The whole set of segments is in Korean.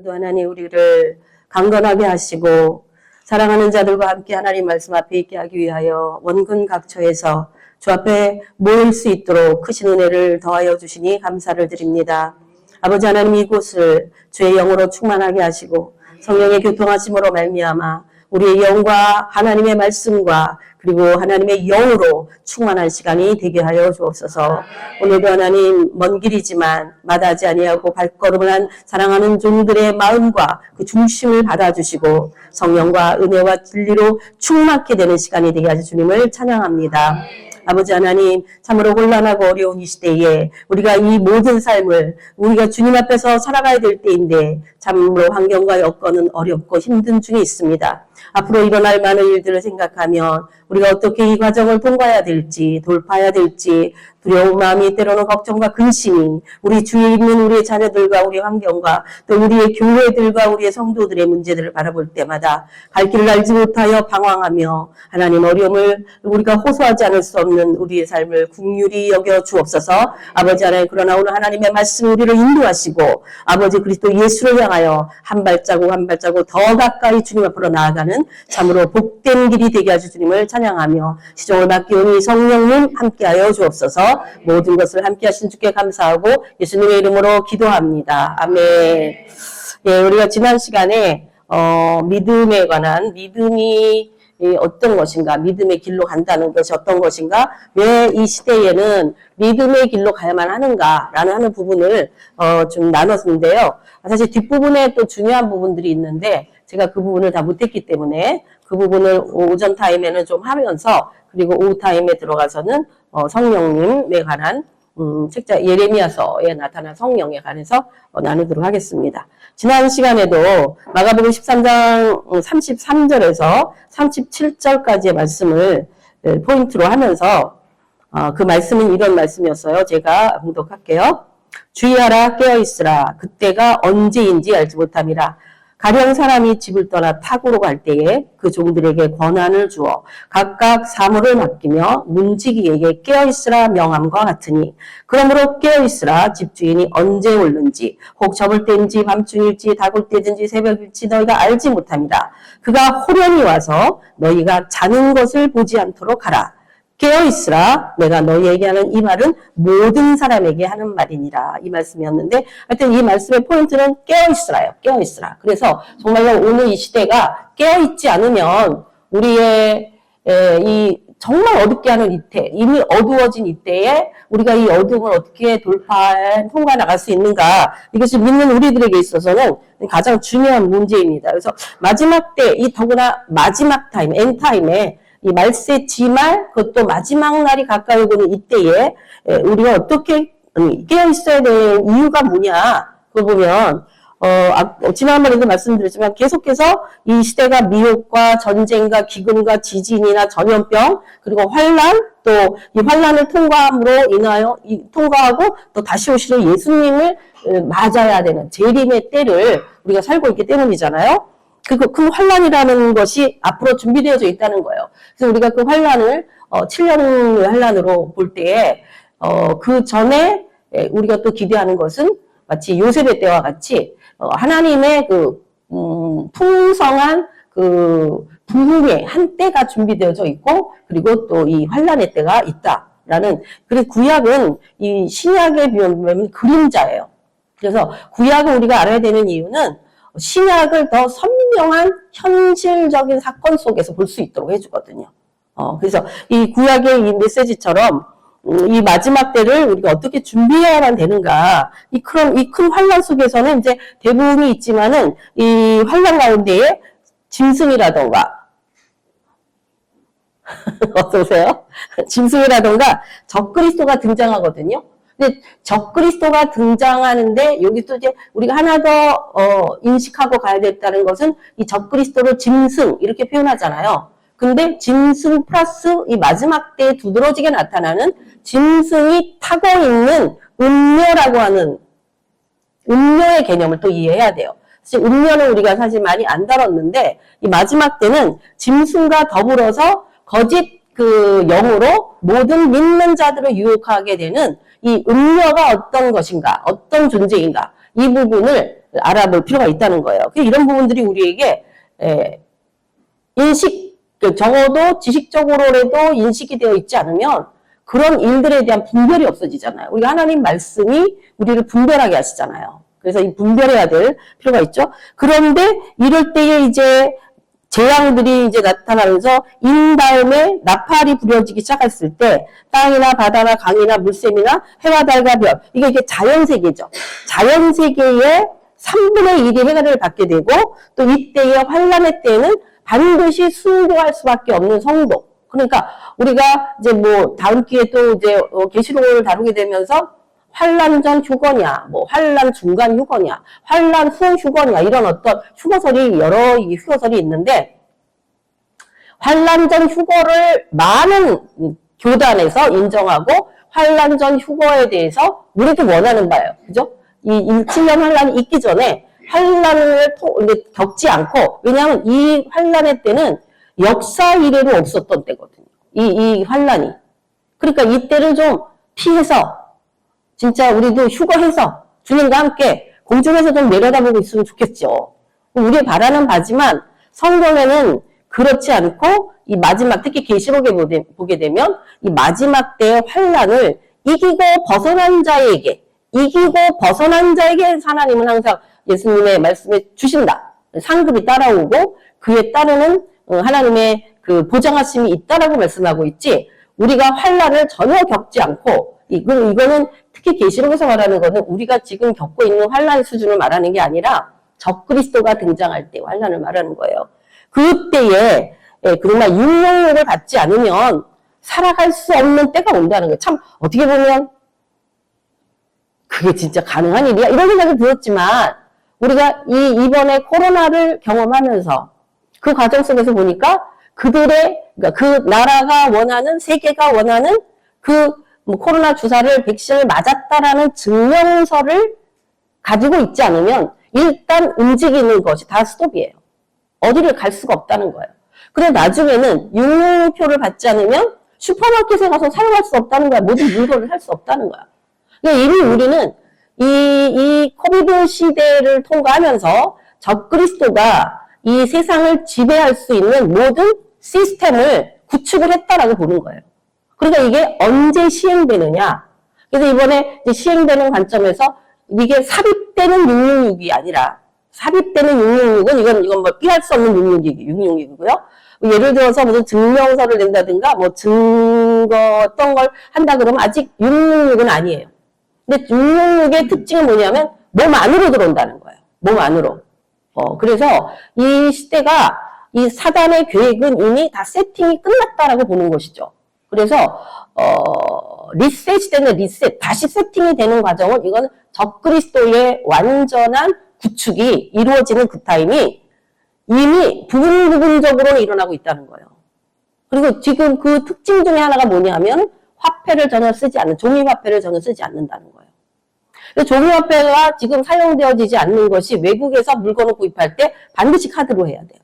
오늘도 하나님 우리를 강건하게 하시고 사랑하는 자들과 함께 하나님 말씀 앞에 있게 하기 위하여 원근 각처에서 주 앞에 모일 수 있도록 크신 은혜를 더하여 주시니 감사를 드립니다. 아버지 하나님 이곳을 주의 영으로 충만하게 하시고 성령의 교통하심으로 말미암아 우리의 영과 하나님의 말씀과 그리고 하나님의 영으로 충만한 시간이 되게 하여 주옵소서. 오늘도 하나님 먼 길이지만 마다하지 아니하고 발걸음을 한 사랑하는 종들의 마음과 그 중심을 받아주시고 성령과 은혜와 진리로 충만케 되는 시간이 되게 하시 주님을 찬양합니다. 아버지 하나님 참으로 혼란하고 어려운 이 시대에 우리가 이 모든 삶을 우리가 주님 앞에서 살아가야 될 때인데 참으로 환경과 여건은 어렵고 힘든 중에 있습니다. 앞으로 일어날 많은 일들을 생각하면 우리가 어떻게 이 과정을 통과해야 될지 돌파해야 될지 두려운 마음이 때로는 걱정과 근심이 우리 주위에 있는 우리의 자녀들과 우리의 환경과 또 우리의 교회들과 우리의 성도들의 문제들을 바라볼 때마다 갈 길을 알지 못하여 방황하며 하나님 어려움을 우리가 호소하지 않을 수 없는 우리의 삶을 긍휼히 여겨 주옵소서. 아버지 하나님 그러나 오늘 하나님의 말씀 우리를 인도하시고 아버지 그리스도 예수를 향하여 한 발자국 한 발자국 더 가까이 주님 앞으로 나아가는 참으로 복된 길이 되게 하시 주님을 찬양하며 시종을 맡기오니 성령님 함께하여 주옵소서. 모든 것을 함께 하신 주께 감사하고 예수님의 이름으로 기도합니다. 아멘. 예, 우리가 지난 시간에 믿음에 관한 믿음이 어떤 것인가, 믿음의 길로 간다는 것이 어떤 것인가, 왜 이 시대에는 믿음의 길로 가야만 하는가라는 하는 부분을 좀 나눴는데요. 사실 뒷부분에 또 중요한 부분들이 있는데 제가 그 부분을 다 못했기 때문에 그 부분을 오전 타임에는 좀 하면서 그리고 오후 타임에 들어가서는 성령님에 관한 책자 예레미야서에 나타난 성령에 관해서 나누도록 하겠습니다. 지난 시간에도 마가복음 13장 33절에서 37절까지의 말씀을 포인트로 하면서 그 말씀은 이런 말씀이었어요. 제가 봉독할게요. 주의하라 깨어있으라 그때가 언제인지 알지 못함이라. 가령 사람이 집을 떠나 타고로 갈 때에 그 종들에게 권한을 주어 각각 사물을 맡기며 문지기에게 깨어있으라 명함과 같으니 그러므로 깨어있으라 집주인이 언제 올는지 혹 저물 때인지 밤중일지 다굴 때든지 새벽일지 너희가 알지 못합니다. 그가 호련히 와서 너희가 자는 것을 보지 않도록 하라. 깨어있으라 내가 너희에게 하는 이 말은 모든 사람에게 하는 말이니라. 이 말씀이었는데 하여튼 이 말씀의 포인트는 깨어있으라요. 깨어있으라. 그래서 정말로 오늘 이 시대가 깨어있지 않으면 우리의 이 정말 어둡게 하는 이때, 이미 어두워진 이때에 우리가 이 어둠을 어떻게 통과해 나갈 수 있는가, 이것이 믿는 우리들에게 있어서는 가장 중요한 문제입니다. 그래서 마지막 때, 이 더구나 마지막 타임, 엔타임에 이 말세 지말, 그것도 마지막 날이 가까이 오는 이때에 우리가 어떻게 깨어있어야 되는 이유가 뭐냐, 그거 보면 지난번에도 말씀드렸지만 계속해서 이 시대가 미혹과 전쟁과 기근과 지진이나 전염병 그리고 환란, 또 이 환란을 통과함으로 인하여 통과하고 또 다시 오시는 예수님을 맞아야 되는 재림의 때를 우리가 살고 있기 때문이잖아요. 그 환란이라는 것이 앞으로 준비되어져 있다는 거예요. 그래서 우리가 그 환란을 7년의 환란으로 볼 때에 그 전에 우리가 또 기대하는 것은 마치 요셉의 때와 같이 하나님의 그 풍성한 그 부흥의 한 때가 준비되어져 있고 그리고 또 이 환란의 때가 있다라는. 그래서 구약은 이 신약에 비하면 그림자예요. 그래서 구약을 우리가 알아야 되는 이유는 신약을 더 선명한 현실적인 사건 속에서 볼 수 있도록 해주거든요. 그래서 이 구약의 이 메시지처럼 이 마지막 때를 우리가 어떻게 준비해야만 되는가. 이 큰 환란 속에서는 이제 대부분이 있지만은 이 환란 가운데에 짐승이라던가 어떠세요? 짐승이라던가 적그리스도가 등장하거든요. 근데 적그리스도가 등장하는데 여기 또 이제 우리가 하나 더 인식하고 가야 됐다는 것은 이 적그리스도를 짐승 이렇게 표현하잖아요. 근데 짐승 플러스 이 마지막 때에 두드러지게 나타나는 짐승이 타고 있는 음녀라고 하는 음녀의 개념을 또 이해해야 돼요. 사실 음녀는 우리가 사실 많이 안 다뤘는데 이 마지막 때는 짐승과 더불어서 거짓 그 영으로 모든 믿는 자들을 유혹하게 되는 이 음녀가 어떤 것인가, 어떤 존재인가, 이 부분을 알아볼 필요가 있다는 거예요. 이런 부분들이 우리에게 적어도 지식적으로라도 인식이 되어 있지 않으면 그런 일들에 대한 분별이 없어지잖아요. 우리가 하나님 말씀이 우리를 분별하게 하시잖아요. 그래서 이 분별해야 될 필요가 있죠. 그런데 이럴 때에 이제 재앙들이 이제 나타나면서 인 다음에 나팔이 부려지기 시작했을 때 땅이나 바다나 강이나 물샘이나 해와 달과 별 이게 자연세계죠. 자연세계의 3분의 1이 해가를 받게 되고 또 이때의 환란의 때에는 반드시 순교할 수밖에 없는 성도. 그러니까 우리가 이제 뭐 다음 기회에 또 이제 계시록을 다루게 되면서 환란 전 휴거냐, 뭐 환란 중간 휴거냐, 환란 후 휴거냐 이런 어떤 휴거설이 여러 휴거설이 있는데 환란 전 휴거를 많은 교단에서 인정하고 환란 전 휴거에 대해서 우리도 원하는 바예요. 그죠? 이 17년 환란이 있기 전에 환란을 겪지 않고 왜냐하면 이 환란의 때는 역사 이래로 없었던 때거든요. 이 환란이. 그러니까 이때를 좀 피해서 진짜 우리도 휴거해서 주님과 함께 공중에서 좀 내려다보고 있으면 좋겠죠. 우리 바라는 바지만 성경에는 그렇지 않고 이 마지막 특히 계시록에 보게 되면 이 마지막 때의 환란을 이기고 벗어난 자에게 하나님은 항상 예수님의 말씀에 주신다. 상급이 따라오고 그에 따르는 하나님의 그 보장하심이 있다라고 말씀하고 있지 우리가 환란을 전혀 겪지 않고 이거는 특히 계시록에서 말하는 거는 우리가 지금 겪고 있는 환란 수준을 말하는 게 아니라 적그리스도가 등장할 때 환란을 말하는 거예요. 그때에 정말 육령력을 받지 않으면 살아갈 수 없는 때가 온다는 거예요. 참 어떻게 보면 그게 진짜 가능한 일이야? 이런 생각이 들었지만 우리가 이번에 코로나를 경험하면서 그 과정 속에서 보니까 그러니까 그 나라가 원하는 세계가 원하는 코로나 주사를 백신을 맞았다라는 증명서를 가지고 있지 않으면 일단 움직이는 것이 다 스톱이에요. 어디를 갈 수가 없다는 거예요. 그래 나중에는 육류표를 받지 않으면 슈퍼마켓에 가서 사용할 수 없다는 거야. 모든 물건을 살 수 없다는 거야. 그러니까 이미 우리는 이 코비드 시대를 통과하면서 적그리스도가 이 세상을 지배할 수 있는 모든 시스템을 구축을 했다라고 보는 거예요. 그러니까 이게 언제 시행되느냐. 그래서 이번에 이제 시행되는 관점에서 이게 삽입되는 666이 아니라 삽입되는 666은 이건 뭐 피할 수 없는 666이고요. 예를 들어서 무슨 증명서를 낸다든가 뭐 증거 어떤 걸 한다 그러면 아직 666은 아니에요. 근데 666의 특징은 뭐냐면 몸 안으로 들어온다는 거예요. 몸 안으로. 그래서 이 시대가 이 사단의 계획은 이미 다 세팅이 끝났다라고 보는 것이죠. 그래서 리셋이 되는 리셋, 다시 세팅이 되는 과정은 이거는 적그리스도의 완전한 구축이 이루어지는 그 타임이 이미 부분적으로 일어나고 있다는 거예요. 그리고 지금 그 특징 중에 하나가 뭐냐면 화폐를 전혀 쓰지 않는, 종이화폐를 전혀 쓰지 않는다는 거예요. 종이화폐가 지금 사용되어지지 않는 것이 외국에서 물건을 구입할 때 반드시 카드로 해야 돼요.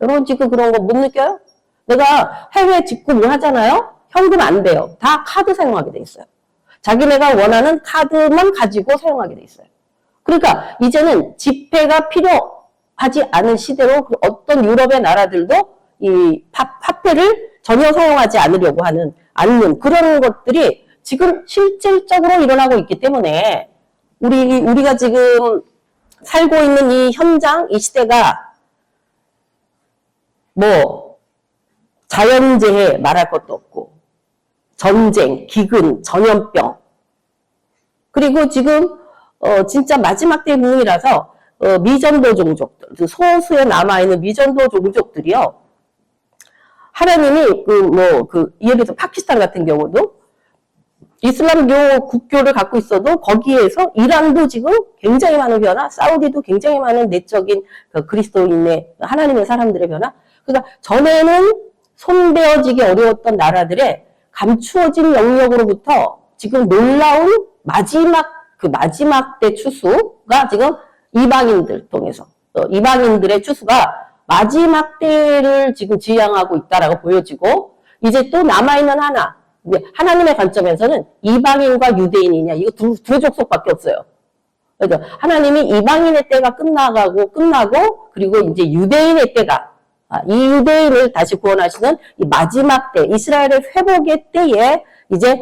여러분 지금 그런 거 못 느껴요? 내가 해외 직구를 하잖아요? 현금 안 돼요. 다 카드 사용하게 돼 있어요. 자기네가 원하는 카드만 가지고 사용하게 돼 있어요. 그러니까 이제는 지폐가 필요하지 않은 시대로 어떤 유럽의 나라들도 이 화폐를 전혀 사용하지 않는 그런 것들이 지금 실질적으로 일어나고 있기 때문에 우리가 지금 살고 있는 이 현장, 이 시대가 뭐 자연재해 말할 것도 없고 전쟁, 기근, 전염병 그리고 지금 진짜 마지막 때의 부분이라서 미전도 종족들, 소수에 남아있는 미전도 종족들이요. 하나님이 예를 들어서 파키스탄 같은 경우도 이슬람교 국교를 갖고 있어도 거기에서 이란도 지금 굉장히 많은 변화, 사우디도 굉장히 많은 내적인 그리스도인의 하나님의 사람들의 변화. 그러니까 전에는 손대어지기 어려웠던 나라들의 감추어진 영역으로부터 지금 놀라운 마지막 때 추수가 지금 이방인들 통해서 이방인들의 추수가 마지막 때를 지금 지향하고 있다라고 보여지고 이제 또 남아있는 하나님의 관점에서는 이방인과 유대인이냐 이거 두 족속밖에 없어요. 그죠? 하나님이 이방인의 때가 끝나고, 그리고 이제 유대인의 때가, 이 유대인을 다시 구원하시는 이 마지막 때, 이스라엘의 회복의 때에 이제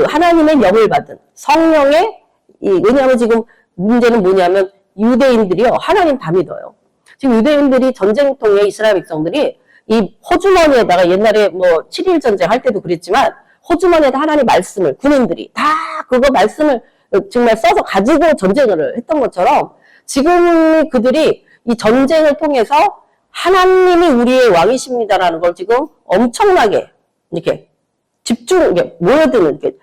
하나님의 영을 받은 성령의, 왜냐하면 지금 문제는 뭐냐면 유대인들이요, 하나님 다 믿어요. 지금 유대인들이 전쟁통에 이스라엘 백성들이 이 호주머니에다가 옛날에 뭐 7.1 전쟁 할 때도 그랬지만 호주머니에다 하나님 말씀을 군인들이 다 그거 말씀을 정말 써서 가지고 전쟁을 했던 것처럼 지금 그들이 이 전쟁을 통해서 하나님이 우리의 왕이십니다라는 걸 지금 엄청나게 이렇게 이렇게 모여드는 이렇게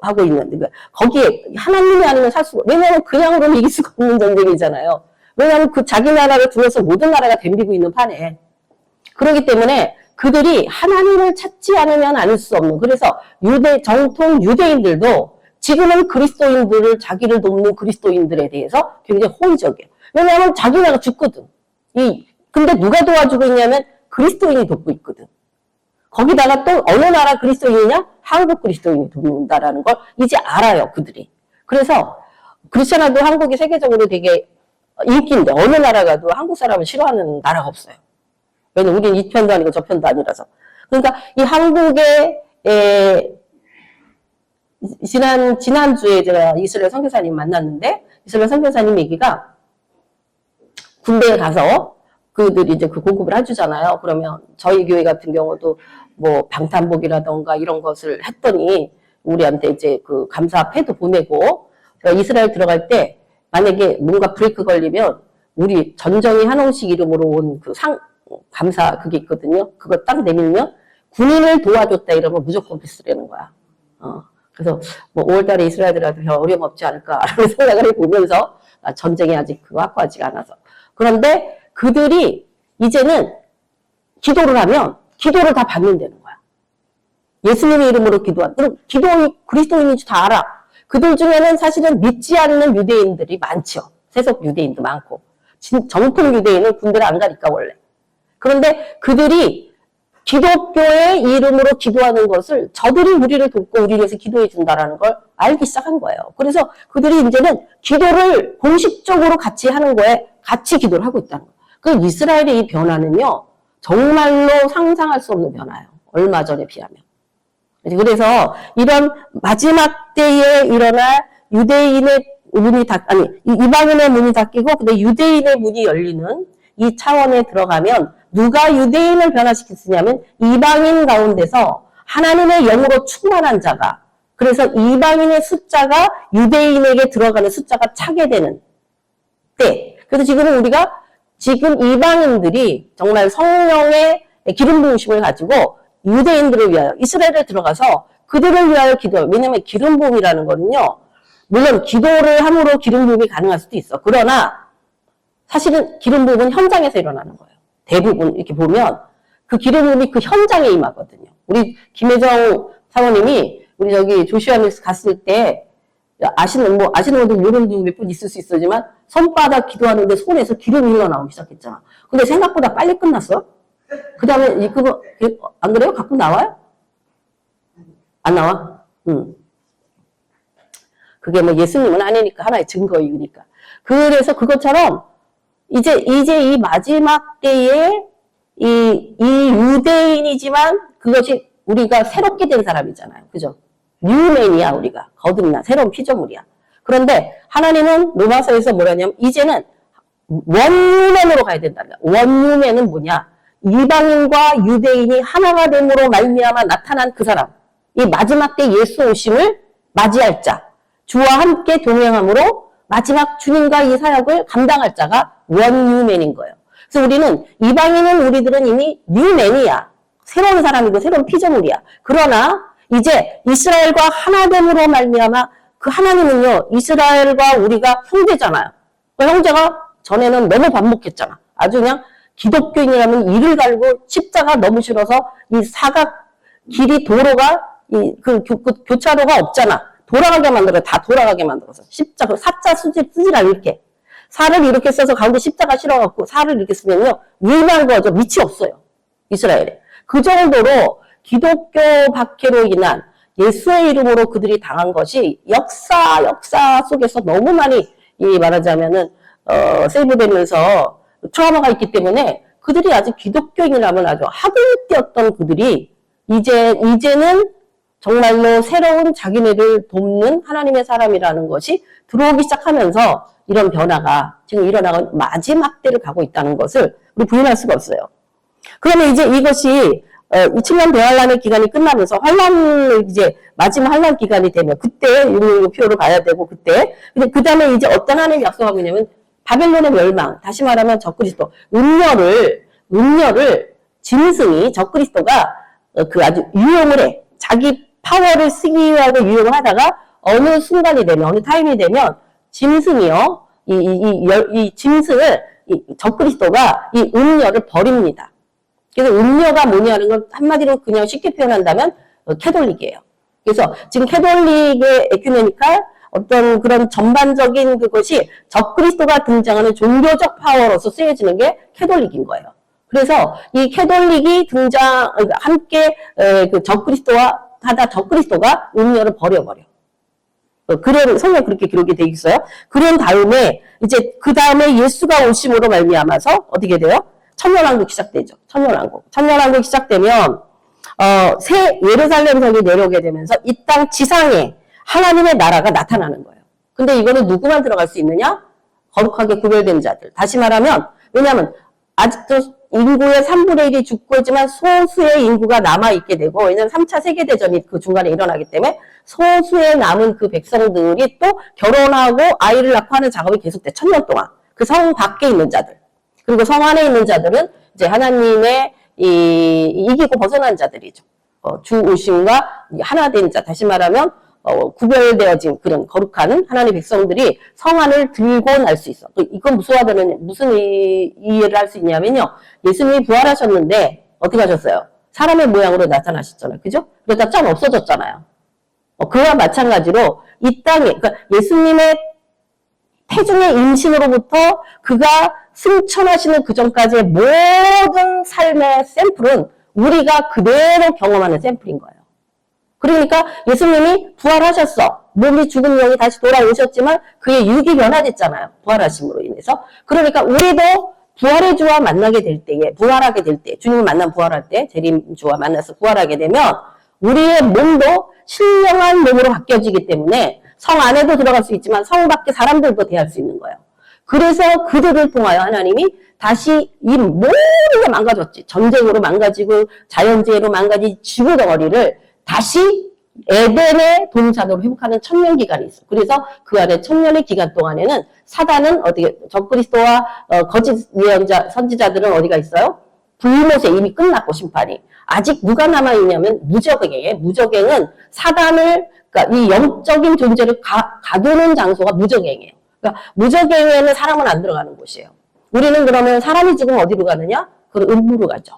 하고 있는 그러니까 거기에 하나님이 아니면 살 수가 왜냐하면 그냥으로는 이길 수가 없는 전쟁이잖아요. 왜냐하면 그 자기 나라를 둘러서 모든 나라가 덤비고 있는 판에 그렇기 때문에 그들이 하나님을 찾지 않으면 알 수 없는 그래서 정통 유대인들도 지금은 그리스도인들을 자기를 돕는 그리스도인들에 대해서 굉장히 호의적이에요. 왜냐하면 자기네가 죽거든. 근데 누가 도와주고 있냐면 그리스도인이 돕고 있거든. 거기다가 또 어느 나라 그리스도인이냐? 한국 그리스도인이 돕는다라는 걸 이제 알아요, 그들이. 그래서 크리스천화도 한국이 세계적으로 되게 인기인데 어느 나라 가도 한국 사람을 싫어하는 나라가 없어요. 왜냐면 우리는 이 편도 아니고 저 편도 아니라서. 그러니까 이 한국의 지난주에 제가 이스라엘 선교사님 만났는데 이스라엘 선교사님 얘기가 군대에 가서 그들이 이제 그 공급을 해주잖아요. 그러면 저희 교회 같은 경우도 뭐 방탄복이라던가 이런 것을 했더니 우리한테 이제 그 감사패도 보내고 그러니까 이스라엘 들어갈 때 만약에 뭔가 브레이크 걸리면 우리 전정희 한홍식 이름으로 온 그 감사 그게 있거든요. 그거 딱 내밀면 군인을 도와줬다 이러면 무조건 패스라는 거야. 그래서 뭐 5월달에 이스라엘 들어가도 별 어려움 없지 않을까라는 생각을 해보면서 전쟁이 아직 그거 확고하지가 않아서 그런데 그들이 이제는 기도를 하면 기도를 다 받는다는 거야. 예수님의 이름으로 기도한 그리스도인인지 다 알아. 그들 중에는 사실은 믿지 않는 유대인들이 많죠. 세속 유대인도 많고 정통 유대인은 군대를 안 가니까 원래. 그런데 그들이 기독교의 이름으로 기도하는 것을 저들이 우리를 돕고 우리를 위해서 기도해 준다라는 걸 알기 시작한 거예요. 그래서 그들이 이제는 기도를 공식적으로 같이 하는 거에 같이 기도를 하고 있다는 거예요. 그 이스라엘의 이 변화는요. 정말로 상상할 수 없는 변화예요. 얼마 전에 비하면. 그래서 이런 마지막 때에 일어날 유대인의 문이 이방인의 문이 닫히고 근데 유대인의 문이 열리는 이 차원에 들어가면 누가 유대인을 변화시켰으냐면 이방인 가운데서 하나님의 영으로 충만한 자가 그래서 이방인의 숫자가 유대인에게 들어가는 숫자가 차게 되는 때 그래서 지금 이방인들이 정말 성령의 기름 부으심을 가지고 유대인들을 위하여 이스라엘에 들어가서 그들을 위하여 기도해요. 왜냐하면 기름 부음이라는 거는요. 물론 기도를 함으로 기름 부음이 가능할 수도 있어. 그러나 사실은 기름 부음은 현장에서 일어나는 거예요. 대부분 이렇게 보면 그 기름 부음이 그 현장에 임하거든요. 우리 김혜정 사모님이 우리 저기 조시아밀스 갔을 때 아시는 분들 모르는 분 몇 분 있을 수 있지만 손바닥 기도하는데 손에서 기름이 흘러나오기 시작했잖아. 근데 생각보다 빨리 끝났어. 그 다음에 그거 안 그래요? 가끔 나와요? 안 나와? 그게 뭐 예수님은 아니니까 하나의 증거이니까. 그래서 그것처럼 이제 이 마지막 때에 이 유대인이지만 그것이 우리가 새롭게 된 사람이잖아요. 그죠? 뉴맨이야 우리가. 거듭난 새로운 피조물이야. 그런데 하나님은 로마서에서 뭐라냐면 이제는 원유맨으로 가야 된다는 거야. 원유맨은 뭐냐? 이방인과 유대인이 하나가 됨으로 말미암아 나타난 그 사람. 이 마지막 때 예수 오심을 맞이할 자. 주와 함께 동행함으로 마지막 주님과 이 사역을 감당할 자가 원유맨인 거예요. 그래서 우리들은 이미 뉴맨이야. 새로운 사람이고 새로운 피조물이야. 그러나 이제 이스라엘과 하나됨으로 말미암아 그 하나님은요. 이스라엘과 우리가 형제잖아요. 그 형제가 전에는 너무 반목했잖아. 아주 그냥 기독교인이라면 이를 갈고 십자가 너무 싫어서 이 길이 도로가 교차로가 없잖아. 돌아가게 만들어 다 돌아가게 만들어서 십자가 사자 쓰질 않게 살을 이렇게 써서 가운데 십자가 실어갖고 살을 이렇게 쓰면요 위만 거죠. 밑이 없어요. 이스라엘에 그 정도로 기독교 박해로 인한 예수의 이름으로 그들이 당한 것이 역사 속에서 너무 많이 말하자면은 세이브되면서 트라우마가 있기 때문에 그들이 아직 기독교인이라면 아주 학을뛰었던 그들이 이제는 정말로 새로운 자기네를 돕는 하나님의 사람이라는 것이 들어오기 시작하면서 이런 변화가 지금 일어나고 마지막 때를 가고 있다는 것을 우리 부인할 수가 없어요. 그러면 이제 이것이 7년 대환란의 기간이 끝나면서 환란을 이제 마지막 환란 기간이 되면 그때 666표를 가야 되고 그때 근데 그 다음에 이제 어떤 하나님이 약속하고 있냐면 바벨론의 멸망, 다시 말하면 적그리스도, 음녀를 짐승이 적그리스도가 그 아주 유용을 해. 자기 파워를 쓰기 위하고 유용을 하다가 어느 순간이 되면, 어느 타임이 되면 짐승이요. 이 짐승을 적그리스도가 이 음녀를 버립니다. 그래서 음녀가 뭐냐는 걸 한마디로 그냥 쉽게 표현한다면 캐톨릭이에요. 그래서 지금 캐톨릭의 에큐메니칼 어떤 그런 전반적인 그것이 적그리스도가 등장하는 종교적 파워로서 쓰여지는 게 캐톨릭인 거예요. 그래서 이 캐톨릭이 함께 그 적그리스도와 하다 적그리스도가 음녀를 버려버려. 그런 성경 그렇게 기록이 돼 있어요. 그런 다음에 이제 그 다음에 예수가 오심으로 말미암아서 어떻게 돼요? 천년왕국 시작되죠. 천년왕국 시작되면 새 예루살렘 성이 내려오게 되면서 이 땅 지상에 하나님의 나라가 나타나는 거예요. 근데 이거는 누구만 들어갈 수 있느냐? 거룩하게 구별된 자들. 다시 말하면 왜냐하면 아직도 인구의 3분의 1이 죽고 있지만 소수의 인구가 남아있게 되고 왜냐하면 3차 세계대전이 그 중간에 일어나기 때문에 소수의 남은 그 백성들이 또 결혼하고 아이를 낳고 하는 작업이 계속돼. 1000년 동안. 그 성 밖에 있는 자들. 그리고 성 안에 있는 자들은 이제 하나님의 이기고 벗어난 자들이죠. 주 오심과 하나 된 자. 다시 말하면 구별되어진 그런 거룩한 하나님의 백성들이 성안을 들고 날 수 있어. 이건 무슨 이해를 할 수 있냐면요. 예수님이 부활하셨는데 어떻게 하셨어요? 사람의 모양으로 나타나셨잖아요. 그죠? 그러다 짠 없어졌잖아요. 그와 마찬가지로 이 땅에 그러니까 예수님의 태중의 임신으로부터 그가 승천하시는 그 전까지의 모든 삶의 샘플은 우리가 그대로 경험하는 샘플인 거예요. 그러니까 예수님이 부활하셨어. 몸이 죽은 영이 다시 돌아오셨지만 그의 육이 변화됐잖아요. 부활하심으로 인해서. 그러니까 우리도 부활의 주와 만나게 될 때에 부활하게 될 때 주님을 만나 부활할 때 재림주와 만나서 부활하게 되면 우리의 몸도 신령한 몸으로 바뀌어지기 때문에 성 안에도 들어갈 수 있지만 성 밖에 사람들도 대할 수 있는 거예요. 그래서 그들을 통하여 하나님이 다시 이 모든 게 망가졌지. 전쟁으로 망가지고 자연재해로 망가진 지구 덩어리를 다시 에덴의 동산으로 회복하는 천년 기간이 있어. 그래서 그 안에 천년의 기간 동안에는 사단은 어떻게 적그리스도와 거짓 예언자 선지자들은 어디가 있어요? 불못에 이미 끝났고 심판이. 아직 누가 남아 있냐면 무적행에 무적행은 사단을 그러니까 이 영적인 존재를 가두는 장소가 무적행이에요. 그러니까 무적행에는 사람은 안 들어가는 곳이에요. 우리는 그러면 사람이 지금 어디로 가느냐? 그럼 음부로 가죠.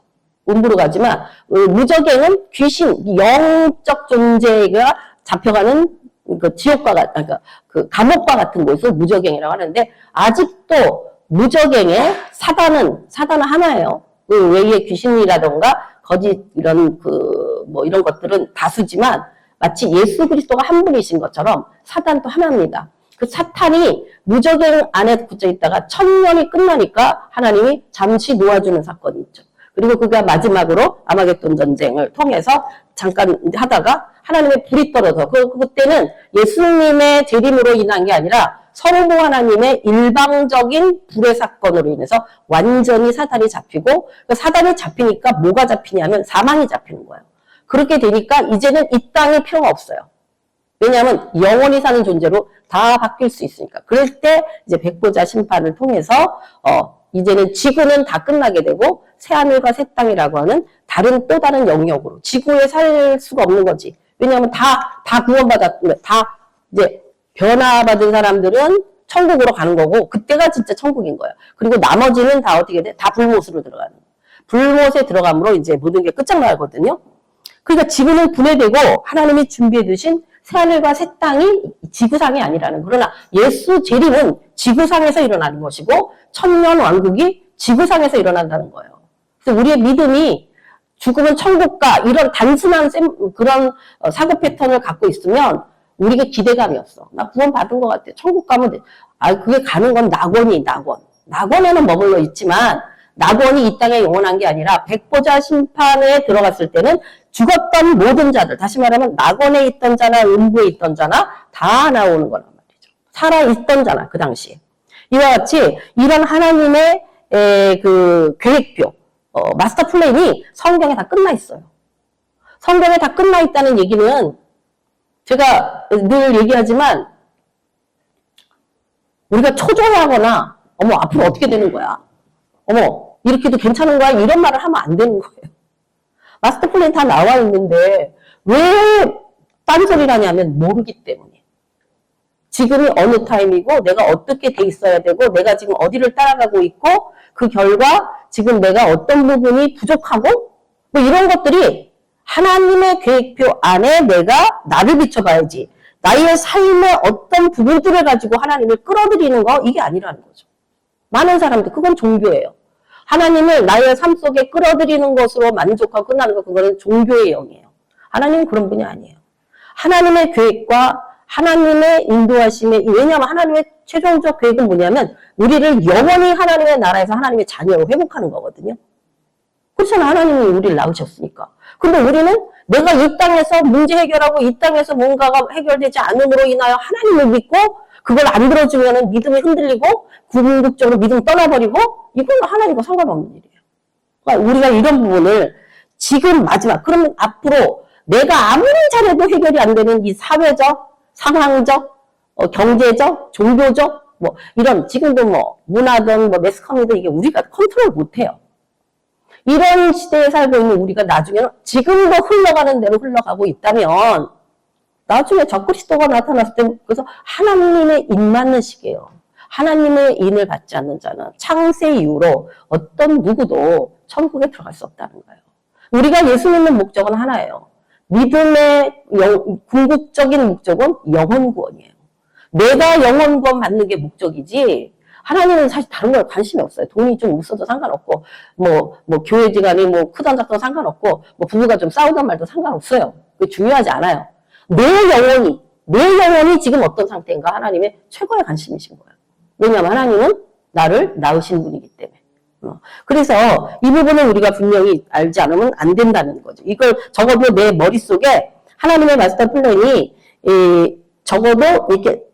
음부로 가지만 무적행은 귀신, 영적 존재가 잡혀가는 그 지옥과 같은 그 감옥과 같은 곳을 무적행이라고 하는데 아직도 무적행에 사단은 하나예요. 그 외에 귀신이라던가 거짓 이런 이런 것들은 다수지만 마치 예수 그리스도가 한 분이신 것처럼 사단도 하나입니다. 그 사탄이 무적행 안에 굳어 있다가 천년이 끝나니까 하나님이 잠시 놓아주는 사건이 있죠. 그리고 그가 마지막으로 아마겟돈 전쟁을 통해서 잠깐 하다가 하나님의 불이 떨어져. 그때는 예수님의 재림으로 인한 게 아니라 성부 하나님의 일방적인 불의 사건으로 인해서 완전히 사단이 잡히고 사단이 잡히니까 뭐가 잡히냐면 사망이 잡히는 거예요. 그렇게 되니까 이제는 이 땅이 필요가 없어요. 왜냐하면 영원히 사는 존재로 다 바뀔 수 있으니까. 그럴 때 이제 백보자 심판을 통해서 이제는 지구는 다 끝나게 되고 새하늘과 새 땅이라고 하는 또 다른 영역으로 지구에 살 수가 없는 거지. 왜냐하면 다 이제 변화받은 사람들은 천국으로 가는 거고 그때가 진짜 천국인 거예요. 그리고 나머지는 다 어떻게 돼? 다 불못으로 들어가는 거예요. 불못에 들어감으로 이제 모든 게 끝장나거든요. 그러니까 지구는 분해되고 하나님이 준비해 두신 새하늘과 새 땅이 지구상이 아니라는. 그러나 예수 재림은 지구상에서 일어나는 것이고 천년 왕국이 지구상에서 일어난다는 거예요. 그래서 우리의 믿음이 죽으면 천국 가. 이런 단순한 그런 사고 패턴을 갖고 있으면 우리가 기대감이 없어. 나 구원 받은 것 같아. 천국 가면 돼. 아, 그게 가는 건 낙원이 낙원. 낙원에는 머물러 있지만 낙원이 이 땅에 영원한 게 아니라 백보자 심판에 들어갔을 때는 죽었던 모든 자들, 다시 말하면 낙원에 있던 자나 음부에 있던 자나 다 나오는 거란 말이죠. 살아있던 자나 그 당시에. 이와 같이 이런 하나님의 그 계획표, 마스터 플랜이 성경에 다 끝나 있어요. 성경에 다 끝나 있다는 얘기는 제가 늘 얘기하지만 우리가 초조해하거나 어머 앞으로 어떻게 되는 거야? 어머 이렇게도 괜찮은 거야? 이런 말을 하면 안 되는 거예요. 마스터 플랜 다 나와 있는데 왜 딴소리를 하냐면 모르기 때문에. 지금이 어느 타임이고 내가 어떻게 돼 있어야 되고 내가 지금 어디를 따라가고 있고 그 결과 지금 내가 어떤 부분이 부족하고 뭐 이런 것들이 하나님의 계획표 안에 내가 나를 비춰봐야지. 나의 삶의 어떤 부분들을 가지고 하나님을 끌어들이는 거 이게 아니라는 거죠. 많은 사람들 그건 종교예요. 하나님을 나의 삶 속에 끌어들이는 것으로 만족하고 끝나는 거 그거는 종교의 영이에요. 하나님은 그런 분이 아니에요. 하나님의 계획과 하나님의 인도하심에 왜냐하면 하나님의 최종적 계획은 뭐냐면 우리를 영원히 하나님의 나라에서 하나님의 자녀로 회복하는 거거든요. 그렇잖아. 하나님이 우리를 낳으셨으니까. 근데 우리는 내가 이 땅에서 문제 해결하고 이 땅에서 뭔가가 해결되지 않음으로 인하여 하나님을 믿고 그걸 안 들어주면 믿음이 흔들리고 궁극적으로 믿음 떠나버리고 이건 하나님과 상관없는 일이에요. 그러니까 우리가 이런 부분을 지금 마지막 그러면 앞으로 내가 아무리 잘해도 해결이 안 되는 이 사회적, 상황적, 경제적, 종교적 뭐 이런 지금도 뭐 문화든 뭐 매스컴이든 이게 우리가 컨트롤 못해요. 이런 시대에 살고 있는 우리가 나중에는 지금도 흘러가는 대로 흘러가고 있다면 나중에 적그리스도가 나타났을 때 그래서 하나님의 인 맞는 시기예요. 하나님의 인을 받지 않는 자는 창세 이후로 어떤 누구도 천국에 들어갈 수 없다는 거예요. 우리가 예수 믿는 목적은 하나예요. 믿음의 궁극적인 목적은 영혼 구원이에요. 내가 영혼 구원 받는 게 목적이지 하나님은 사실 다른 걸 관심이 없어요. 돈이 좀 없어도 상관없고, 뭐 교회지간이 뭐 크던 작던 상관없고, 뭐 부부가 좀 싸우던 말도 상관없어요. 그게 중요하지 않아요. 내 영혼이 지금 어떤 상태인가 하나님의 최고의 관심이신 거예요. 왜냐하면 하나님은 나를 낳으신 분이기 때문에. 그래서 이 부분을 우리가 분명히 알지 않으면 안 된다는 거죠. 이걸 적어도 내 머릿속에 하나님의 마스터 플랜이 적어도 이렇게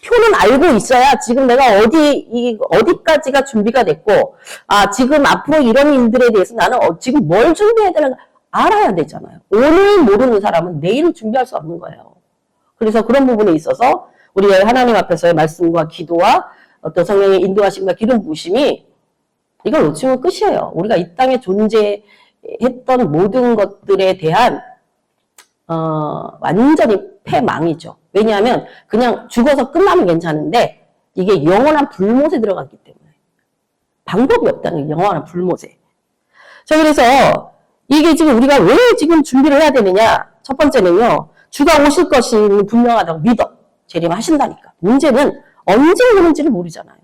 표는 알고 있어야 지금 내가 어디까지가 준비가 됐고, 아, 지금 앞으로 이런 일들에 대해서 나는 지금 뭘 준비해야 되는가 알아야 되잖아요. 오늘 모르는 사람은 내일을 준비할 수 없는 거예요. 그래서 그런 부분에 있어서 우리가 하나님 앞에서의 말씀과 기도와 어떤 성령의 인도하심과 기름 부으심이 이걸 놓치면 끝이에요. 우리가 이 땅에 존재했던 모든 것들에 대한 완전히 패망이죠. 왜냐하면 그냥 죽어서 끝나면 괜찮은데 이게 영원한 불못에 들어갔기 때문에 방법이 없다는 게 영원한 불못에. 자, 그래서 이게 지금 우리가 왜 지금 준비를 해야 되느냐? 첫 번째는요. 주가 오실 것이 분명하다고 믿어. 재림하신다니까. 문제는 언제 오는지를 모르잖아요.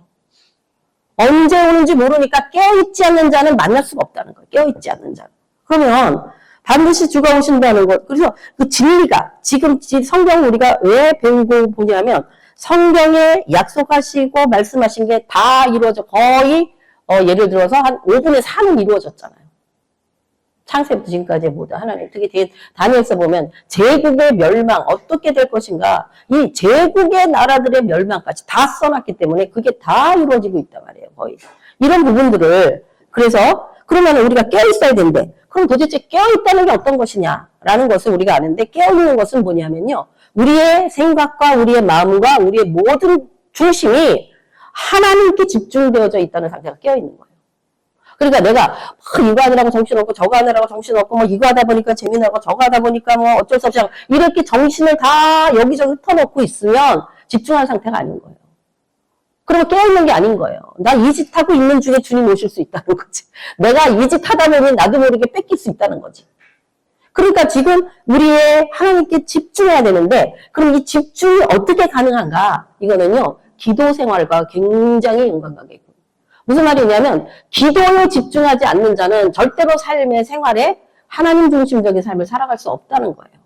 언제 오는지 모르니까 깨어있지 않는 자는 만날 수가 없다는 거예요. 깨어있지 않는 자는. 그러면 반드시 주가 오신다는 것. 그래서 그 진리가 지금 성경 우리가 왜 배우고 보냐면 성경에 약속하시고 말씀하신 게 다 이루어져. 거의 예를 들어서 한 5분의 4는 이루어졌잖아요. 창세부터 지금까지 모두 하나님 특히 다니엘서 보면 제국의 멸망 어떻게 될 것인가 이 제국의 나라들의 멸망까지 다 써놨기 때문에 그게 다 이루어지고 있단 말이에요. 거의 이런 부분들을 그래서 그러면 우리가 깨어있어야 되는데 그럼 도대체 깨어있다는 게 어떤 것이냐라는 것을 우리가 아는데 깨어있는 것은 뭐냐면요. 우리의 생각과 우리의 마음과 우리의 모든 중심이 하나님께 집중되어져 있다는 상태가 깨어있는 거예요. 그러니까 내가 이거 하느라고 정신없고 저거 하느라고 정신없고 뭐 이거 하다 보니까 재미나고 저거 하다 보니까 뭐 어쩔 수 없이 이렇게 정신을 다 여기저기 흩어놓고 있으면 집중한 상태가 아닌 거예요. 그리고 깨어있는 게 아닌 거예요. 나 이 짓 하고 있는 중에 주님 오실 수 있다는 거지. 내가 이 짓 하다 보면 나도 모르게 뺏길 수 있다는 거지. 그러니까 지금 우리의 하나님께 집중해야 되는데 그럼 이 집중이 어떻게 가능한가? 이거는요. 기도 생활과 굉장히 연관관계예요. 무슨 말이냐면 기도에 집중하지 않는 자는 절대로 삶의 생활에 하나님 중심적인 삶을 살아갈 수 없다는 거예요.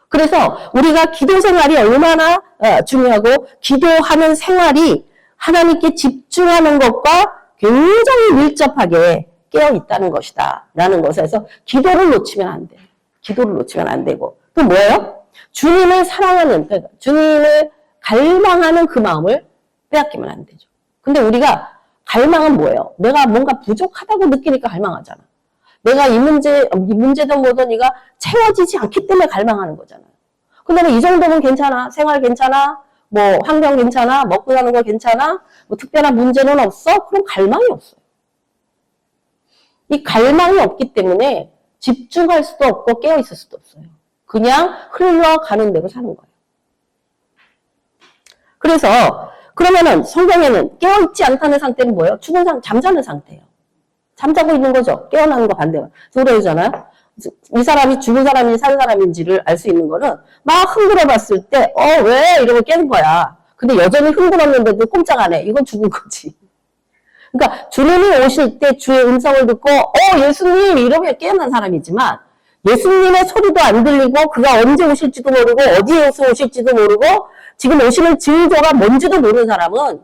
그래서 우리가 기도 생활이 얼마나 중요하고 기도하는 생활이 하나님께 집중하는 것과 굉장히 밀접하게 깨어 있다는 것이다 라는 것에서 기도를 놓치면 안 돼요. 기도를 놓치면 안 되고 또 뭐예요? 주님을 사랑하는, 그러니까 주님을 갈망하는 그 마음을 빼앗기면 안 되죠. 근데 우리가 갈망은 뭐예요? 내가 뭔가 부족하다고 느끼니까 갈망하잖아. 내가 이 문제든 뭐든 이가 채워지지 않기 때문에 갈망하는 거잖아요. 근데 이 정도면 괜찮아. 생활 괜찮아. 뭐 환경 괜찮아. 먹고 사는 거 괜찮아. 뭐 특별한 문제는 없어. 그럼 갈망이 없어요. 이 갈망이 없기 때문에 집중할 수도 없고 깨어 있을 수도 없어요. 그냥 흘러가는 대로 사는 거예요. 그래서 그러면은 성경에는 깨어있지 않다는 상태는 뭐예요? 죽은 상태, 잠자는 상태예요. 잠자고 있는 거죠. 깨어나는 거 반대로. 그러잖아요. 이 사람이 죽은 사람인지 산 사람인지를 알 수 있는 거는 막 흔들어 봤을 때 왜? 이러고 깨는 거야. 근데 여전히 흔들었는데도 꼼짝 안 해. 이건 죽은 거지. 그러니까 주님이 오실 때 주의 음성을 듣고 예수님 이러면 깨어난 사람이지만 예수님의 소리도 안 들리고 그가 언제 오실지도 모르고 어디에서 오실지도 모르고 지금 오시는 징조가 뭔지도 모르는 사람은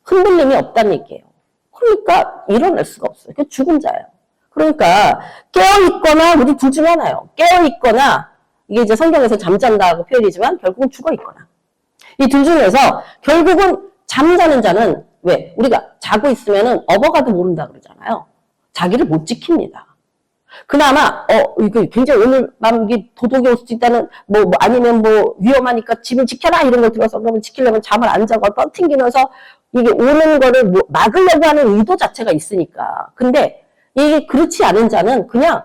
흔들림이 없다는 얘기예요. 그러니까 일어날 수가 없어요. 그 죽은 자예요. 그러니까 깨어있거나 우리 둘 중에 하나예요. 깨어있거나 이게 이제 성경에서 잠잔다고 표현이지만 결국은 죽어있거나 이 둘 중에서 결국은 잠자는 자는 왜? 우리가 자고 있으면은 업어가도 모른다 그러잖아요. 자기를 못 지킵니다. 그나마 이거 굉장히 오늘 밤 이게 도둑이 올 수 있다는 아니면 위험하니까 집을 지켜라 이런 걸 들어서 그러면 지키려면 잠을 안 자고 떠튕기면서 이게 오는 거를 막으려고 하는 의도 자체가 있으니까. 근데 이게 그렇지 않은 자는 그냥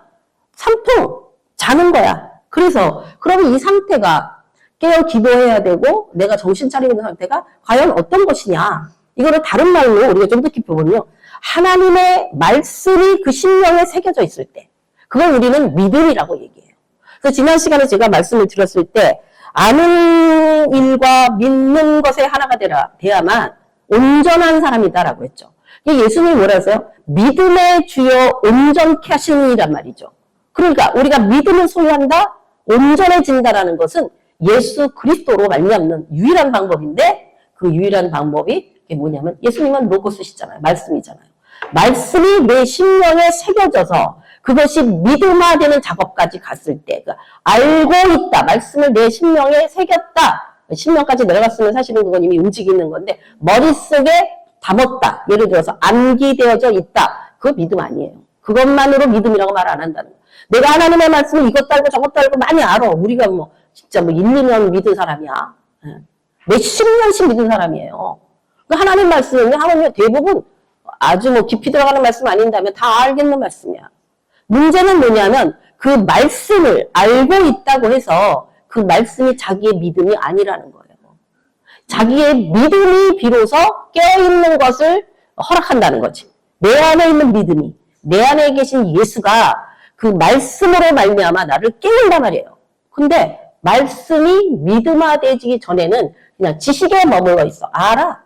산통 자는 거야. 그래서 그러면 이 상태가 깨어 기도해야 되고 내가 정신 차리고 있는 상태가 과연 어떤 것이냐. 이거를 다른 말로 우리가 좀 더 깊이 보면요. 하나님의 말씀이 그 심령에 새겨져 있을 때 그걸 우리는 믿음이라고 얘기해요. 그래서 지난 시간에 제가 말씀을 드렸을 때 아는 일과 믿는 것에 하나가 돼야만 온전한 사람이다라고 했죠. 예수님이 뭐라 하세요? 믿음의 주여 온전케 하시니란 말이죠. 그러니까 우리가 믿음을 소유한다, 온전해진다라는 것은 예수 그리스도로 말미암는 유일한 방법인데 그 유일한 방법이 이게 뭐냐면 예수님은 로고스시잖아요. 말씀이잖아요. 말씀이 내 심령에 새겨져서 그것이 믿음화되는 작업까지 갔을 때 알고 있다. 말씀을 내 심령에 새겼다. 심령까지 내려갔으면 사실은 그건 이미 움직이는 건데 머릿속에 담았다. 예를 들어서 암기되어져 있다. 그거 믿음 아니에요. 그것만으로 믿음이라고 말 안 한다는 거예요. 내가 하나님의 말씀을 이것도 알고 저것도 알고 많이 알아. 우리가 진짜 1, 2년 믿은 사람이야. 몇십 년씩 믿은 사람이에요. 하나님 말씀은 하나님 대부분 아주 깊이 들어가는 말씀 아닌다면 다 알겠는 말씀이야. 문제는 뭐냐면 그 말씀을 알고 있다고 해서 그 말씀이 자기의 믿음이 아니라는 거예요. 자기의 믿음이 비로소 깨어있는 것을 허락한다는 거지. 내 안에 있는 믿음이, 내 안에 계신 예수가 그 말씀으로 말미암아 나를 깨운단 말이에요. 근데 말씀이 믿음화되기 전에는 그냥 지식에 머물러 있어. 알아.